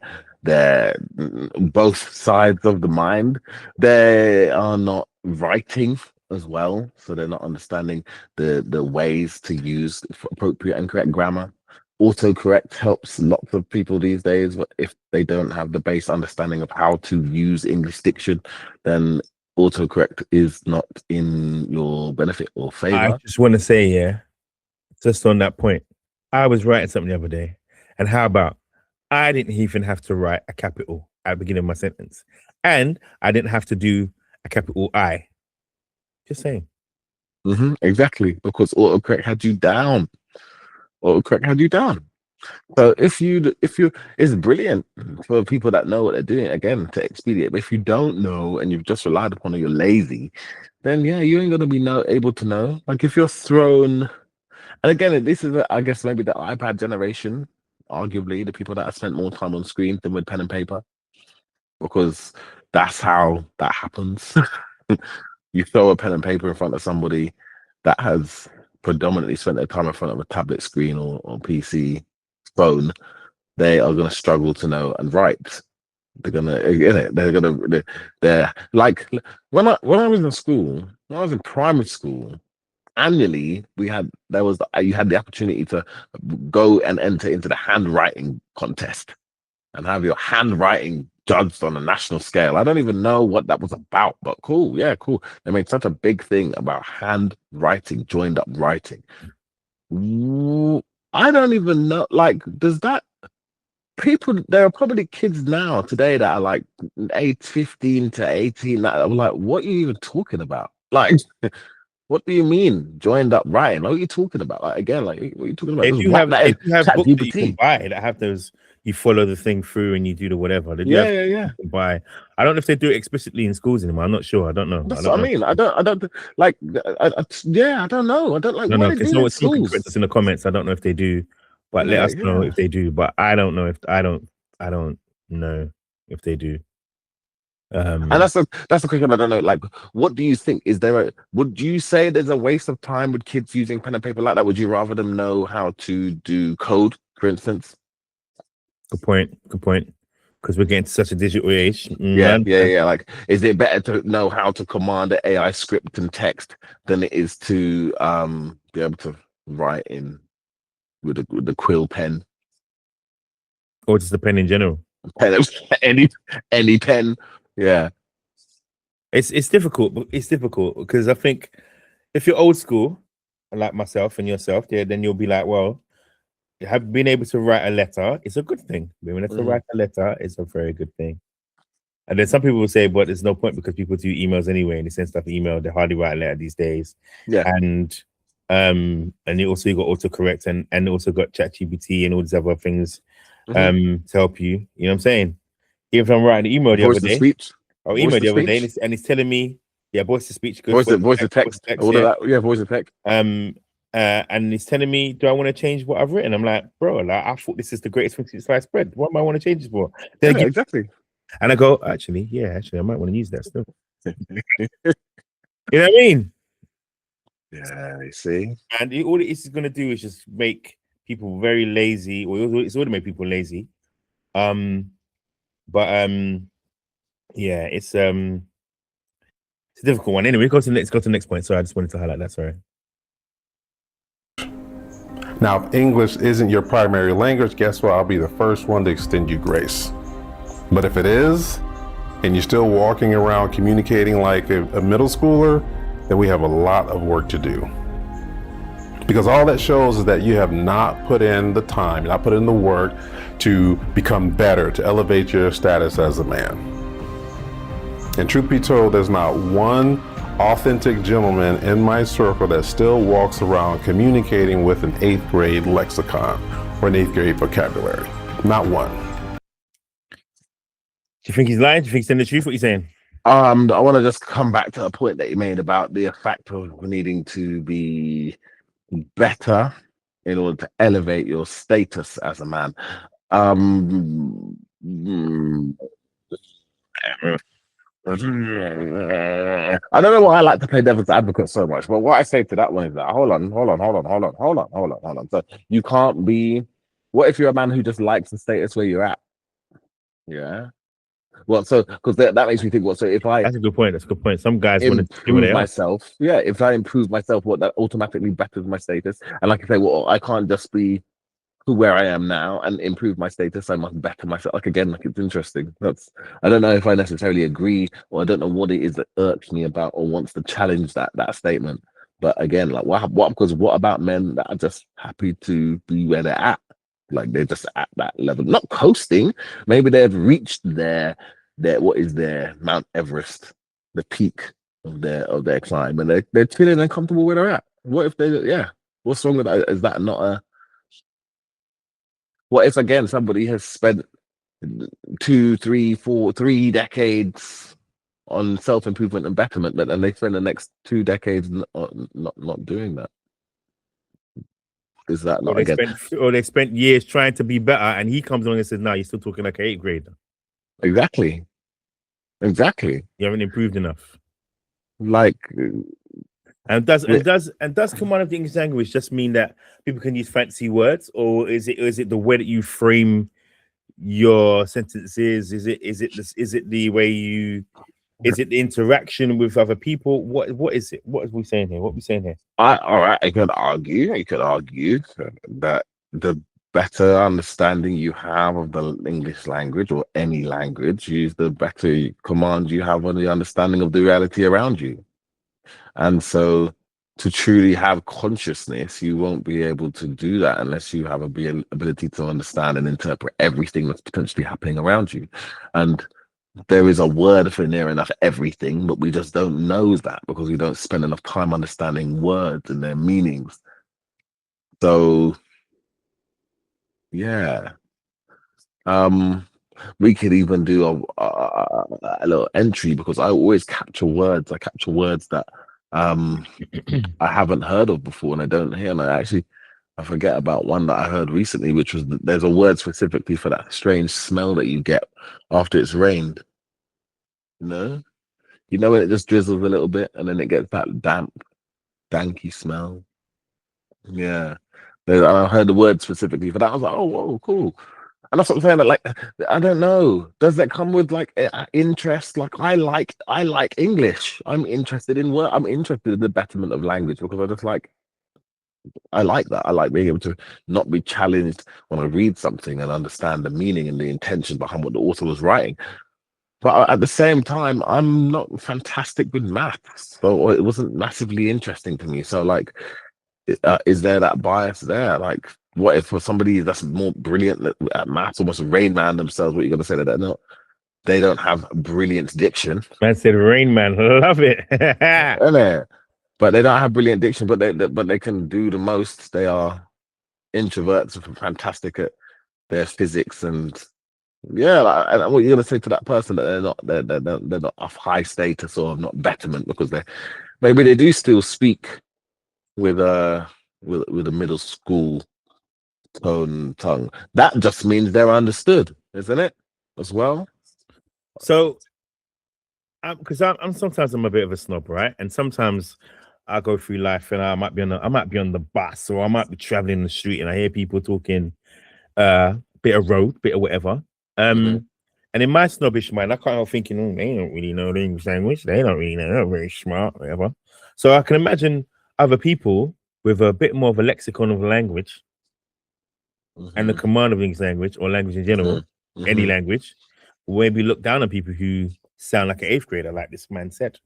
both sides of the mind. They are not writing as well, so they're not understanding the ways to use appropriate and correct grammar. Autocorrect helps lots of people these days, but if they don't have the base understanding of how to use English diction, then autocorrect is not in your benefit or favor. I just want to say, just on that point, I was writing something the other day, and how about I didn't even have to write a capital at the beginning of my sentence, and I didn't have to do a capital I. Just saying. Exactly, because autocorrect had you down. Autocorrect had you down. So if you, it's brilliant for people that know what they're doing, again, to expedite. But if you don't know and you've just relied upon it, you're lazy, then you ain't gonna be able to know. Like if you're thrown, and again, this is, I guess, maybe the iPad generation, arguably the people that have spent more time on screen than with pen and paper, because that's how that happens. You throw a pen and paper in front of somebody that has predominantly spent their time in front of a tablet screen or PC phone, they are going to struggle to know and write. They're like, when I was in school, when I was in primary school, annually you had the opportunity to go and enter into the handwriting contest and have your handwriting judged on a national scale. I don't even know what that was about, but cool. Cool. They made such a big thing about handwriting, joined up writing. I don't even know, like, there are probably kids now today that are like 15 to 18 that are like, what are you even talking about? Like, what do you mean joined up writing? What are you talking about? Like, again, like, what are you talking about? If you have books that you can buy that have those, you follow the thing through and you do the whatever. Yeah. Buy. I don't know if they do it explicitly in schools anymore. I'm not sure. I don't know. That's what I mean. I don't like. I don't know. I don't like. No. Because someone's talking to us in the comments. I don't know if they do, but let us know if they do. But I don't know if I don't know if they do. And that's the question. I don't know. Like, what do you think? Would you say there's a waste of time with kids using pen and paper like that? Would you rather them know how to do code, for instance? Good point. Because we're getting to such a digital age. Yeah. Like, is it better to know how to command an AI script and text than it is to be able to write in with the quill pen, or just the pen in general? Any pen. Yeah, it's difficult. It's difficult because I think if you're old school, like myself and yourself, then you'll be like, well, have been able to write a letter, it's a good thing. Being able to write a letter is a very good thing. And then some people will say, but there's no point because people do emails anyway, and they send stuff email. They hardly write a letter these days. Yeah. And you got autocorrect and also got ChatGPT and all these other things to help you. You know what I'm saying? Even if I'm writing an email the other day, and it's telling me, voice to speech, good. Voice to text, all of that. Yeah, voice to text. And it's telling me, do I want to change what I've written? I'm like, bro, like, I thought this is the greatest thing since sliced bread. What am I want to change this for? Exactly. And I go, actually, I might want to use that still. You know what I mean? Yeah, you see. And all it is going to do is just make people very lazy, or it's already made people lazy. It's a difficult one. Anyway, let's go to the next point. So I just wanted to highlight that. Sorry. Now, if English isn't your primary language, guess what? I'll be the first one to extend you grace. But if it is, and you're still walking around communicating like a middle schooler, then we have a lot of work to do. Because all that shows is that you have not put in the time, not put in the work to become better, to elevate your status as a man. And truth be told, there's not one authentic gentleman in my circle that still walks around communicating with an 8th grade lexicon or an 8th grade vocabulary. Not one. Do you think he's lying? Do you think he's saying the truth? What are you saying? I want to just come back to a point that you made about the fact of needing to be better in order to elevate your status as a man. I don't know why I like to play devil's advocate so much, but what I say to that one is that hold on. So you can't be. What if you're a man who just likes the status where you're at? Yeah. Well, so because that makes me think. What? So if I that's a good point. That's a good point. Some guys want to improve myself. Yeah. If I improve myself, what that automatically betters my status. And like I say, well, I can't just be where I am now and improve my status. I must better myself. Like again, like it's interesting. I don't know if I necessarily agree, or I don't know what it is that irks me about or wants to challenge that statement. But again, like because what about men that are just happy to be where they're at? Like they're just at that level, not coasting. Maybe they've reached their what is their Mount Everest, the peak of their climb, and they're chilling and comfortable where they're at. What if what's wrong with that? Is that not a what if again somebody has spent 2, 3, 4, 3 decades on self-improvement and betterment, and they spend the next 2 decades not doing that? Is that not they spent years trying to be better, and he comes along and says, "No, you're still talking like an 8th grader." Exactly. You haven't improved enough. Like, and does command of the English language just mean that people can use fancy words, or is it the way that you frame your sentences? Is it the way you? Is it the interaction with other people? What is it? What are we saying here? What are we saying here? All right, I could argue that the better understanding you have of the English language or any language, the better command you have on the understanding of the reality around you. And so to truly have consciousness, you won't be able to do that unless you have a ability to understand and interpret everything that's potentially happening around you. And there is a word for near enough everything, but we just don't know that because we don't spend enough time understanding words and their meanings. So, yeah. We could even do a little entry because I always capture words. I capture words that I haven't heard of before and I don't hear. And I forget about one that I heard recently, which was there's a word specifically for that strange smell that you get after it's rained. You know when it just drizzles a little bit and then it gets that damp, danky smell. Yeah, I heard the word specifically for that. I was like, oh, whoa, cool. And that's what I'm saying. That, like, I don't know. Does that come with like interest? Like, I like English. I'm interested in work. I'm interested in the betterment of language because I like that. I like being able to not be challenged when I read something and understand the meaning and the intention behind what the author was writing. But at the same time, I'm not fantastic with maths, so it wasn't massively interesting to me. So, like, is there that bias there? Like, what if for somebody that's more brilliant at maths, almost Rain Man themselves, what are you going to say that they don't have brilliant diction? Man said Rain Man, love it. But they don't have brilliant diction, but they can do the most. They are introverts and fantastic at their physics and and what you're gonna say to that person that they're not of high status or not betterment because maybe they do still speak with a middle school tongue. That just means they're understood, isn't it? As well. So, because I'm sometimes I'm a bit of a snob, right? And sometimes I go through life and I might be on the bus or I might be traveling in the street and I hear people talking bit of road, bit of whatever. And in my snobbish mind, I can't help thinking, they don't really know the English language. They don't really know. They're not very smart, whatever. So I can imagine other people with a bit more of a lexicon of language and the command of English language or language in general, any language, maybe look down on people who sound like an 8th grader, like this man said.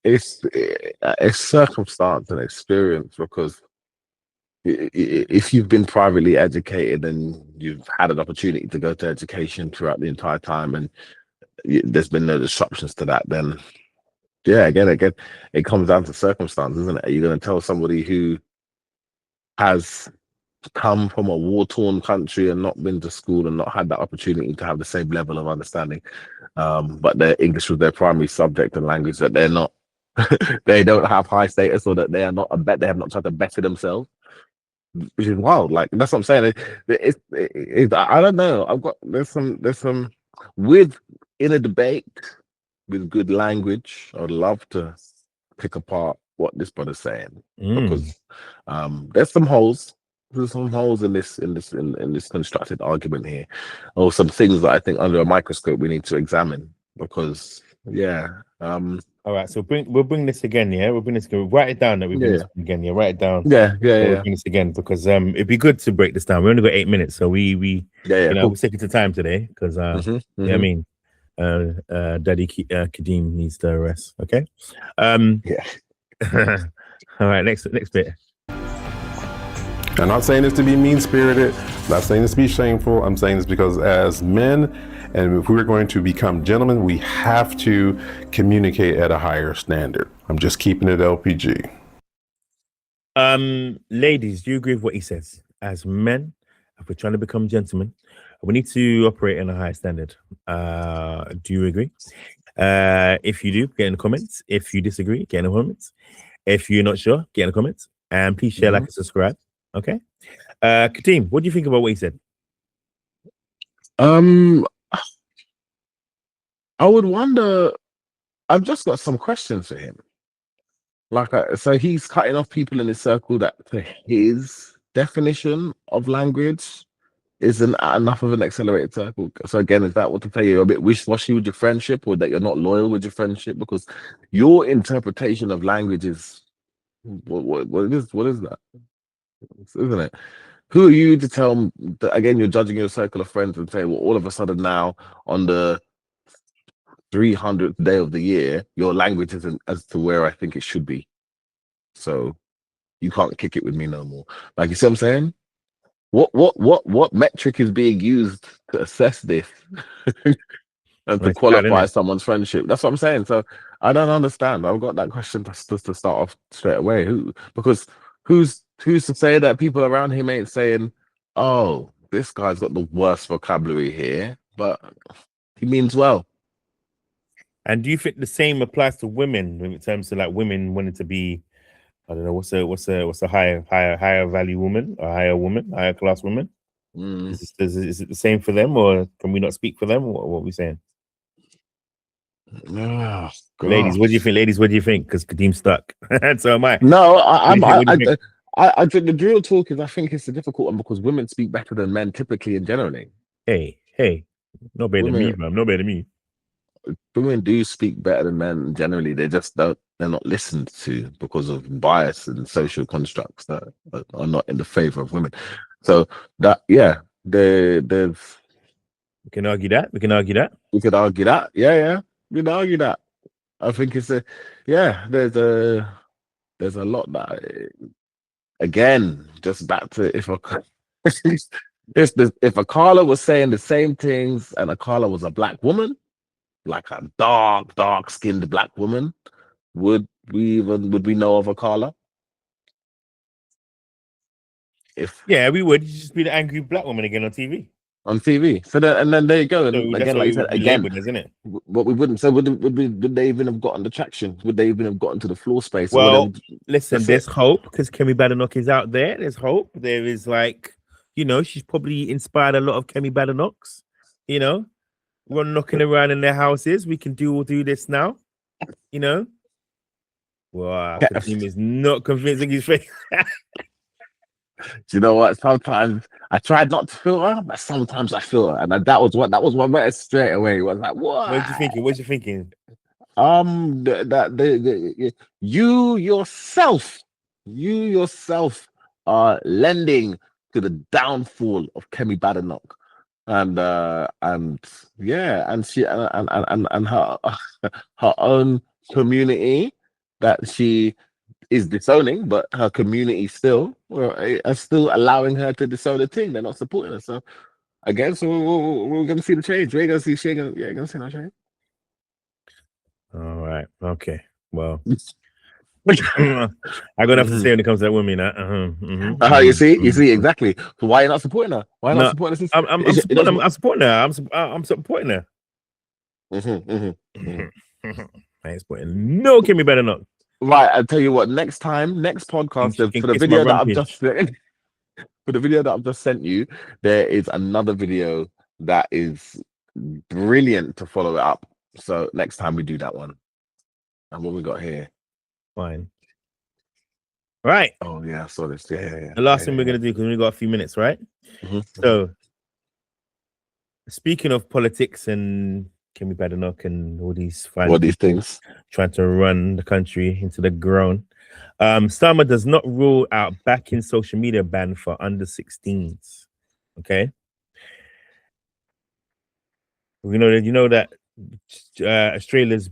It's circumstance and experience, because if you've been privately educated and you've had an opportunity to go to education throughout the entire time, and there's been no disruptions to that, then yeah, again, it comes down to circumstance, isn't it? Are you going to tell somebody who has come from a war-torn country and not been to school and not had that opportunity to have the same level of understanding, but their English was their primary subject and language, that they're not, they don't have high status, or that they are not they have not tried to better themselves, which is wild. Like, that's what I'm saying. I don't know. There's some with in a debate with good language. I'd love to pick apart what this brother's saying, because there's some holes. There's some holes in this constructed argument here, or some things that I think under a microscope we need to examine. Because all right, so we'll bring this again. Yeah, we'll bring this again. Write it down. That we bring this again. Yeah, write it down. Yeah. We'll bring this again, because it'd be good to break this down. We only got 8 minutes, so we cool. we're sticking to time today, because I mean, Daddy Kadeem needs to rest. Okay. Yeah. All right, next bit. I'm not saying this to be mean-spirited. I'm not saying this to be shameful. I'm saying this because as men, and if we're going to become gentlemen, we have to communicate at a higher standard. I'm just keeping it LPG. Ladies, do you agree with what he says? As men, if we're trying to become gentlemen, we need to operate in a higher standard. Do you agree? If you do, get in the comments. If you disagree, get in the comments. If you're not sure, get in the comments. And please share, like, and subscribe. Okay. Kadeem, what do you think about what he said? I would wonder. I've just got some questions for him. So he's cutting off people in his circle that, for his definition of language, isn't enough of an accelerated circle. So again, is that what to tell you? You're a bit wish-washy with your friendship, or that you're not loyal with your friendship? Because your interpretation of language is what is that? Isn't it? Who are you to tell that, again, you're judging your circle of friends and say, well, all of a sudden now on the 300th day of the year, your language isn't as to where I think it should be. So you can't kick it with me no more. Like, you see what I'm saying? What metric is being used to assess this and to qualify someone's friendship? That's what I'm saying. So I don't understand. I've got that question just to start off straight away. Who's to say that people around him ain't saying, oh, this guy's got the worst vocabulary here, but he means well. And do you think the same applies to women in terms of, like, women wanting to be, I don't know, what's a higher value woman, or higher woman, higher class woman? Is it the same for them, or can we not speak for them? What are we saying? Oh, ladies, what do you think? Ladies, what do you think? Because Kadeem's stuck. So am I. No, I think the real talk is, I think it's a difficult one, because women speak better than men typically and generally. Hey, not better than me, man. Not better than me. Women do speak better than men generally. They just don't. They're not listened to because of bias and social constructs that are not in the favor of women. So that, there's. We can argue that. We could argue that. Yeah. We can argue that. I think it's there's a lot that, again, just back to if Akala was saying the same things, and Akala was a black woman, like a dark skinned black woman, would we know of Akala? We would just be the angry black woman again on TV. So then there you go. And so again, like you said, again, isn't it? What we wouldn't. So would they even have gotten the traction? Would they even have gotten to the floor space? Well, listen, there's hope, because Kemi Badenoch is out there. There's hope. There is, like, she's probably inspired a lot of Kemi Badenochs. We're knocking around in their houses. We can do this now. Wow, Kadeem is not convincing his face. Do you know what? Sometimes I tried not to feel her, but sometimes I feel her, and that was what went straight away. It was like, what? What you thinking? You yourself are lending to the downfall of Kemi Badenoch, and yeah, and she and her her own community that she is disowning, but her community still are still allowing her to disown the thing. They're not supporting her. So again, so we're gonna see the change. We're gonna see gonna see no change. All right. Okay. Well, I'm gonna have to say when it comes to that woman. You see exactly. So why are you not supporting her? Why not supporting her? I'm supporting her. I'm supporting her. I ain't supporting no Kimmy Better Not. Right, I'll tell you what. Next podcast, for the video that I've just sent you, there is another video that is brilliant to follow it up. So next time we do that one. And what we got here? Fine. Right. Oh yeah, I saw this. Yeah. The last thing we're gonna do, because we got a few minutes, right? So, speaking of politics and Kemi Badenoch and all these things trying to run the country into the ground, Starmer does not rule out backing social media ban for under 16s. Okay. You know that Australia's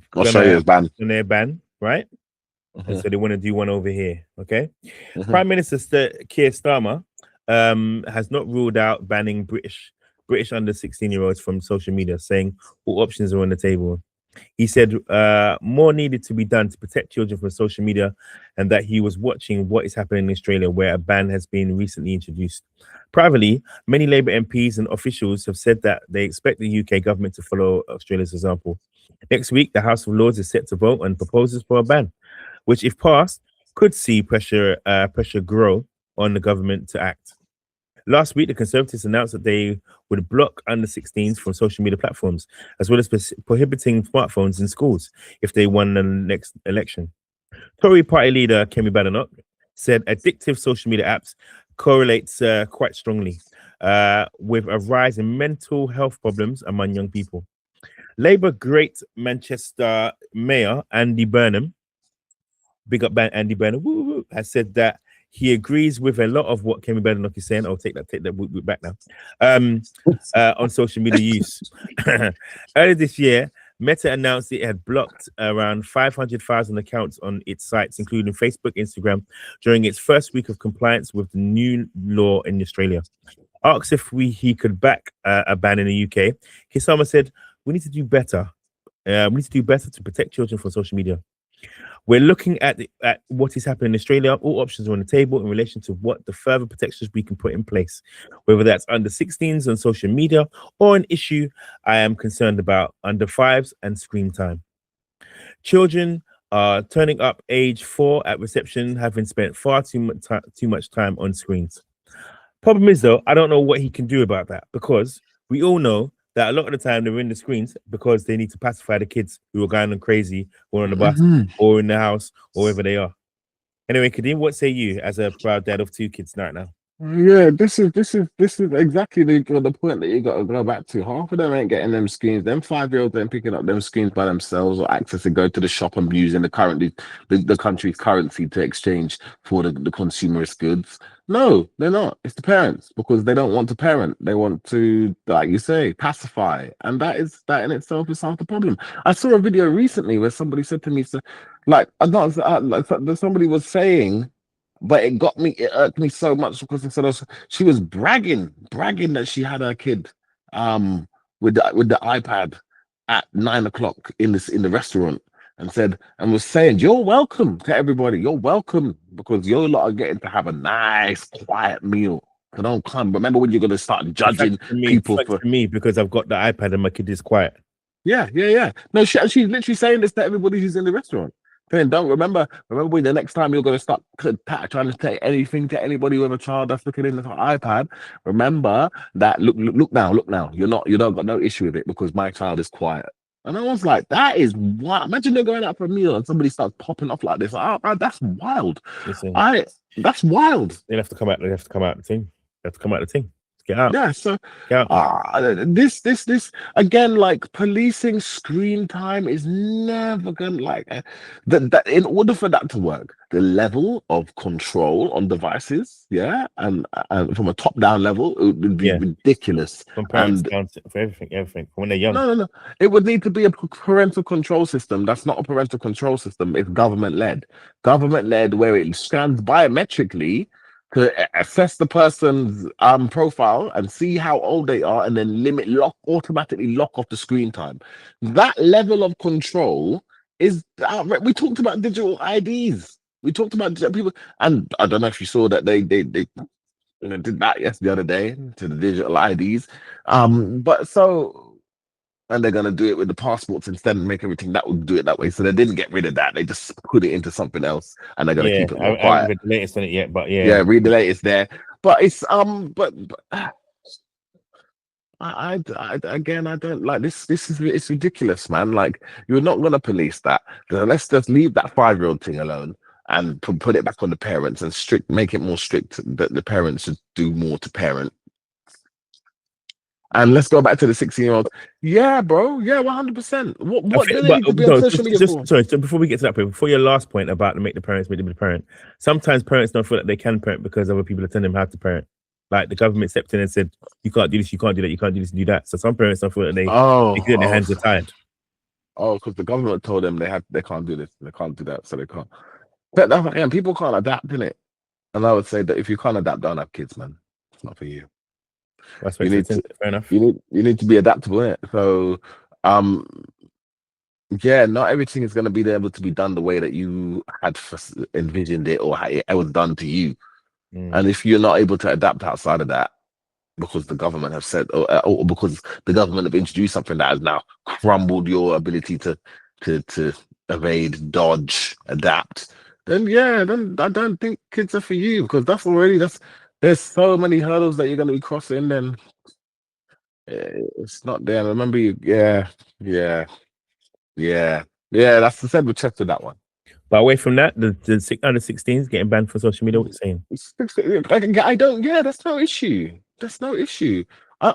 banned on their ban, right? And so they want to do one over here. Okay. Prime Minister Keir Starmer has not ruled out banning British under 16-year-olds from social media, saying all options are on the table. He said more needed to be done to protect children from social media, and that he was watching what is happening in Australia, where a ban has been recently introduced. Privately, many Labour MPs and officials have said that they expect the UK government to follow Australia's example. Next week, the House of Lords is set to vote on proposals for a ban, which, if passed, could see pressure grow on the government to act. Last week, the Conservatives announced that they would block under 16s from social media platforms, as well as prohibiting smartphones in schools if they won the next election. Tory party leader Kemi Badenoch said addictive social media apps correlates quite strongly with a rise in mental health problems among young people. Labour Great Manchester Mayor Andy Burnham, big up Andy Burnham, has said that he agrees with a lot of what Kemi Badenoch is saying. I'll take that back now. On social media use. Earlier this year, Meta announced it had blocked around 500,000 accounts on its sites, including Facebook, Instagram, during its first week of compliance with the new law in Australia. Asked if he could back a ban in the UK, Keir Starmer said, "We need to do better. We need to do better to protect children from social media. We're looking at what is happening in Australia. All options are on the table in relation to what the further protections we can put in place, whether that's under 16s on social media or an issue I am concerned about, under 5s and screen time. Children are turning up age 4 at reception, having spent far too much time on screens." Problem is, though, I don't know what he can do about that, because we all know that a lot of the time they're in the screens because they need to pacify the kids who are going on crazy, or on the bus, or in the house, or wherever they are. Anyway, Kadeem, what say you as a proud dad of 2 kids right now? Yeah, this is exactly the point that you got to go back to. Half of them ain't getting them screens. Them 5-year-olds ain't picking up them screens by themselves, or access to go to the shop and using the country's currency to exchange for the consumerist goods. No, they're not. It's the parents, because they don't want to parent. They want to, like you say, pacify, and that in itself is half the problem. I saw a video recently where somebody said to me, somebody was saying. But it irked me so much, because she was bragging that she had her kid with the iPad at 9 o'clock in the restaurant, and was saying, "You're welcome to everybody. You're welcome, because you lot are getting to have a nice quiet meal. So don't come. Remember when you're gonna start judging people for me because I've got the iPad and my kid is quiet." Yeah. No, she's literally saying this to everybody who's in the restaurant. Then don't remember when the next time you're going to start trying to take anything to anybody with a child that's looking in the iPad, remember that look now. You don't got no issue with it because my child is quiet. And I was like, that is wild. Imagine they're going out for a meal and somebody starts popping off like this. That's wild. Listen, that's wild. They have to come out the team. Get out. Yeah, so Get out. this again, like policing screen time is never gonna like that. In order for that to work, the level of control on devices, yeah, and from a top-down level, it would be ridiculous. From parents down for everything when they're young. No. It would need to be a parental control system. That's not a parental control system. It's government-led. Government-led, where it scans biometrically to assess the person's profile and see how old they are, and then automatically lock off the screen time. That level of control is we talked about digital IDs. We talked about people, and I don't know if you saw that they did that the other day to the digital IDs. But so. And they're gonna do it with the passports instead and make everything that would do it that way. So they didn't get rid of that. They just put it into something else, and they're gonna keep it more quiet. I haven't read the latest on it yet, but read the latest there. But it's but I again, I don't like this. It's ridiculous, man. Like, you're not gonna police that. Let's just leave that 5-year-old thing alone and put it back on the parents and make it more strict that the parents should do more to parent. And let's go back to the 16-year-old. Yeah, bro. Yeah, 100%. What do they need to be on social media for? Sorry, so before we get to that point, before your last point about make the parents parent, sometimes parents don't feel that they can parent because other people are telling them how to parent. Like the government stepped in and said, you can't do this, you can't do that, you can't do this, do that. So some parents don't feel that their hands are tied. Oh, because the government told them they can't do this, they can't do that, so they can't. But again, people can't adapt, innit? And I would say that if you can't adapt, don't have kids, man. It's not for you. Fair enough. You need to be adaptable, innit? So not everything is going to be able to be done the way that you had envisioned it or how it was done to you. And if you're not able to adapt outside of that because the government have said or because the government have introduced something that has now crumbled your ability to evade, dodge, adapt, then I don't think kids are for you, because there's so many hurdles that you're going to be crossing, then it's not there. Remember, that's the said with Chester, that one. But away from that, the under 16s getting banned for social media. What are you saying? I don't. Yeah, that's no issue. That's no issue.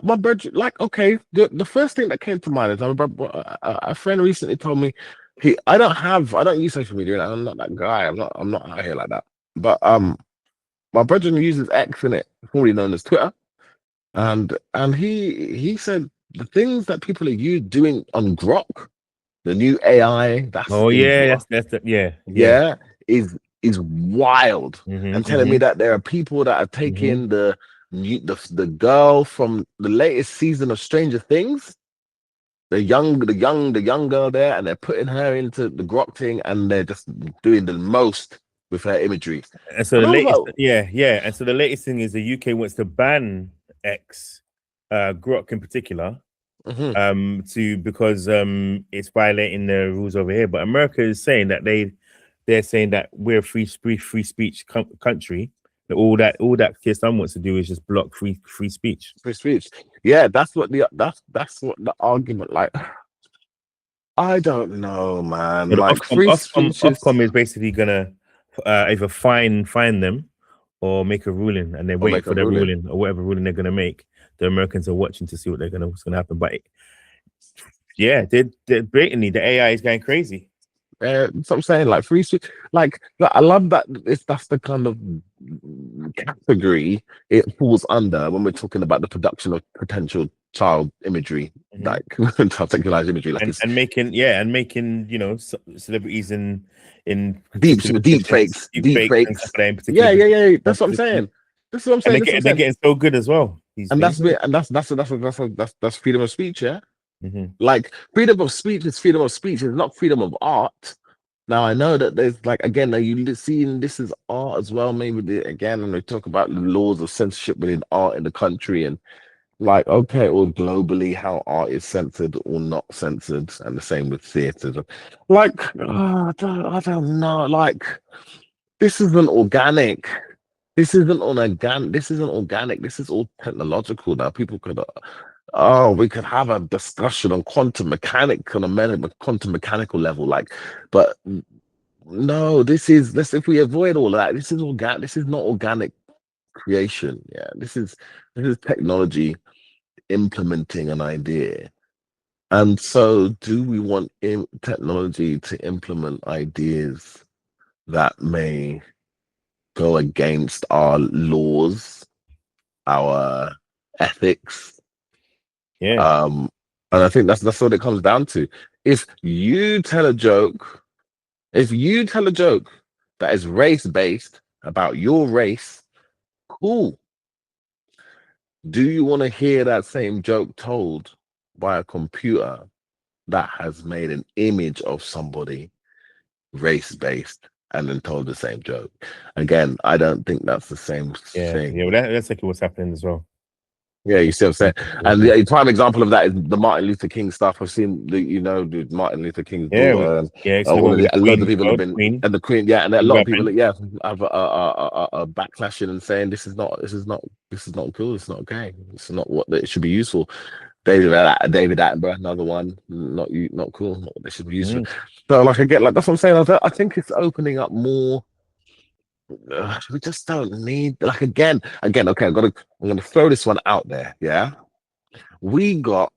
My brother, like, okay, the first thing that came to mind is a friend recently told me I don't use social media. I'm not that guy. I'm not out here like that. But my brother uses X, in it, formerly known as Twitter, and he said the things that people are doing on Grok, the new AI. Is wild. And telling me that there are people that are taking the girl from the latest season of Stranger Things, the young girl there, and they're putting her into the Grok thing, and they're just doing the most with her imagery. And so the latest, and so the latest thing is the UK wants to ban X, Grok in particular, because it's violating the rules over here. But America is saying that they're saying that we're a free speech country. That all that Kirsten wants to do is just block free speech. Free speech. Yeah, that's what the argument. Like, I don't know, man. But like, Ofcom is basically gonna either fine them or make a ruling, and they're waiting for their ruling or whatever ruling they're gonna make. The Americans are watching to see what's gonna happen. But they're blatantly, the AI is going crazy. That's what I'm saying. Like, free speech. Like, I love that. That's the kind of category it falls under when we're talking about the production of potential child imagery, like child sexualized imagery, like and making celebrities in deep fakes. Yeah. That's what I'm saying. And they're getting so good as well. That's freedom of speech, yeah. Like, freedom of speech is freedom of speech. It's not freedom of art. Now, I know that there's, like, again, are you seeing this is art as well? Maybe again, when we talk about the laws of censorship within art in the country, and like, okay, or globally, how art is censored or not censored, and the same with theaters. Like, I don't know. Like, this isn't organic. This isn't organic. This is all technological now. People could. We could have a discussion on quantum mechanics on a quantum mechanical level, like, but no, if we avoid all of that, this is organic. This is not organic creation. Yeah, this is technology implementing an idea. And so, do we want technology to implement ideas that may go against our laws, our ethics? Yeah. And I think that's what it comes down to. If you tell a joke that is race-based about your race, cool. Do you want to hear that same joke told by a computer that has made an image of somebody race-based and then told the same joke? Again, I don't think that's the same thing. Yeah, well, that's exactly what's happening as well. Yeah, you see what I'm saying? And the prime example of that is the Martin Luther King stuff. I've seen the Martin Luther King's daughter. A lot of people have been Queen. And the Queen, and a lot of people, have a backlashing and saying this is not cool. It's not okay. It's not what it should be used for. David Attenborough, another one, not cool. Not what they should be used for. So that's what I'm saying. I think it's opening up more. We just don't need again. Okay, I'm gonna throw this one out there. Yeah, we got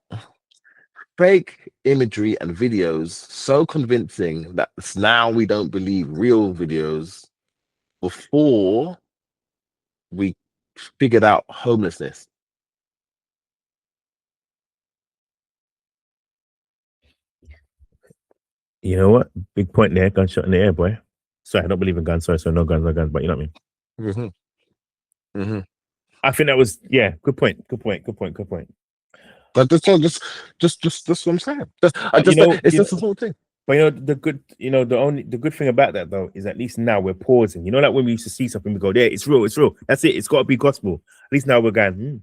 fake imagery and videos so convincing that now we don't believe real videos before we figured out homelessness. You know what? Big point there. Gunshot in the air, boy. Sorry, I don't believe in guns. Sorry, so no guns, but you know what I mean. I think that was good point. Good point. But that's what I'm saying. It's just the whole thing. But the good thing about that though is at least now we're pausing. Like when we used to see something, we go, "Yeah, it's real. That's it. It's got to be gospel." At least now we're going,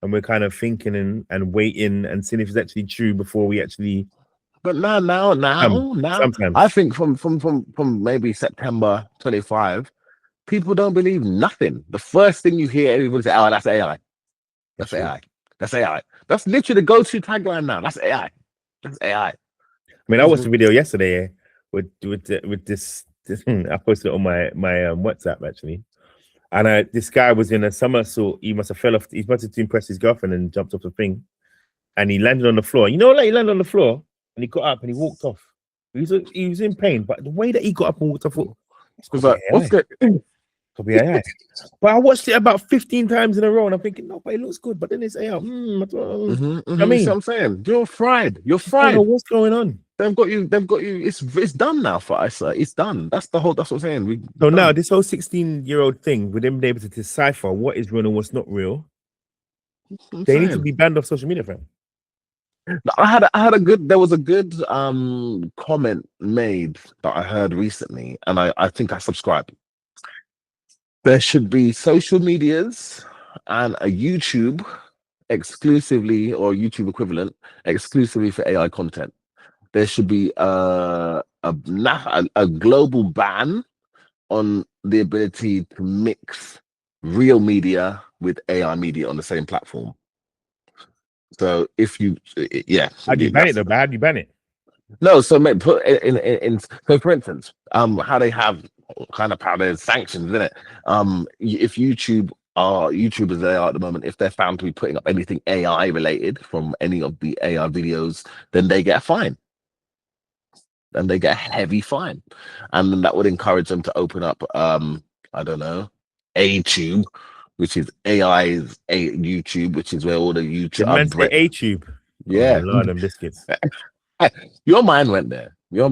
and we're kind of thinking and waiting and seeing if it's actually true before we actually. But now, sometimes. I think from maybe September 25, people don't believe nothing. The first thing you hear everybody say, "Oh, that's AI. That's AI. That's AI." That's literally the go-to tagline now. That's AI. That's AI. I mean, I watched a video yesterday with this. I posted it on my WhatsApp actually, and this guy was in a somersault. He must have fell off. He wanted to impress his girlfriend and jumped off the thing, and he landed on the floor. He landed on the floor. And he got up and he walked off. He was in pain, but the way that he got up and walked off, was like, what's that? Could be AI. But I watched it about 15 times in a row, and I'm thinking, no, but it looks good. But then it's AI. I mean, what I'm saying, you're fried. You're fried. I don't know what's going on? They've got you. It's done now for us. It's done. That's what I'm saying. Now this whole 16-year-old thing, with them being able to decipher what is real and what's not real, they need to be banned off social media, friend. There was a good comment made that I heard recently, and I think I subscribe. There should be social medias and a YouTube exclusively, or YouTube equivalent exclusively for AI content. There should be a global ban on the ability to mix real media with AI media on the same platform. So if you, how do you ban it though? How do you ban it? No, so put in so for instance, how they have how there's sanctions in it. If YouTubers they are at the moment, if they're found to be putting up anything AI related from any of the AI videos, then they get a fine. Then they get a heavy fine, and then that would encourage them to open up, I don't know, ATube, which is AI's YouTube, which is where all the YouTube. ATube. Yeah, Lord and biscuits. Your mind went there. Your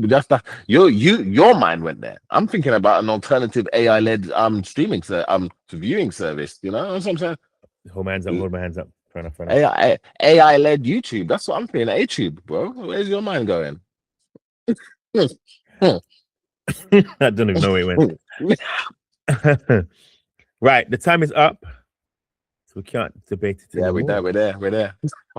mind went there. I'm thinking about an alternative AI-led streaming viewing service. You know what I'm saying? Hold my hands up. Hold my hands up. Fair enough. AI-led YouTube. That's what I'm thinking. ATube, bro. Where's your mind going? I don't even know where it went. Right, the time is up. So we can't debate it. Yeah, we're there.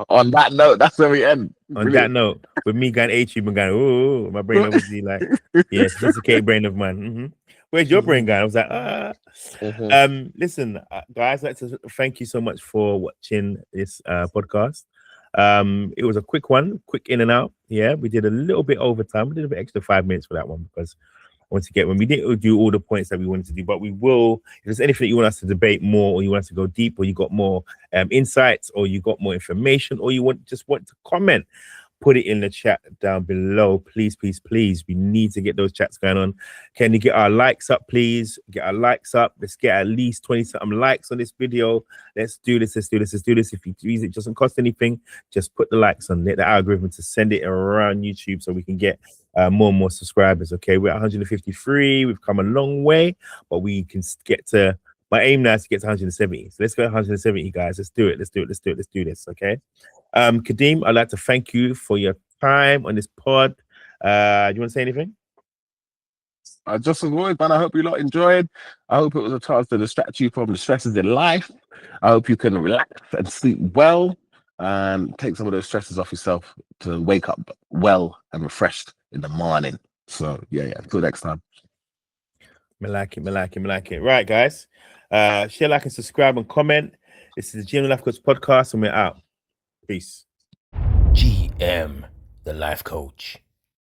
On that note, that's where we end. On that note, with me going ATube and going, oh, my brain obviously like, yeah, sophisticated brain of mine. Mm-hmm. Where's your brain going? I was like, listen, guys, I'd like to thank you so much for watching this podcast. It was a quick one, quick in and out. Yeah, we did a little bit overtime. We did a bit extra 5 minutes for that one because once again, when we didn't do all the points that we wanted to do, but we will. If there's anything you want us to debate more, or you want us to go deep, or you got more insights, or you got more information, or you want to comment, put it in the chat down below, please. We need to get those chats going on. Can you get our likes up, please? Get our likes up. Let's get at least 20-something likes on this video. Let's do this. If you use it, doesn't cost anything. Just put the likes on. Let the algorithm to send it around YouTube so we can get more and more subscribers. Okay, we're at 153. We've come a long way, but we can get to. My aim now is to get to 170. So let's go 170, guys. Let's do it. Let's do this. Okay. Kadeem, I'd like to thank you for your time on this pod. Do you want to say anything? Just as always, man, I hope you lot enjoyed. I hope it was a chance to distract you from the stresses in life. I hope you can relax and sleep well and take some of those stresses off yourself to wake up well and refreshed in the morning. So, yeah. Until next time. Me like it. Right, guys. Share, like, and subscribe and comment. This is the GM Life Coach podcast, and we're out. Peace. GM, the Life Coach.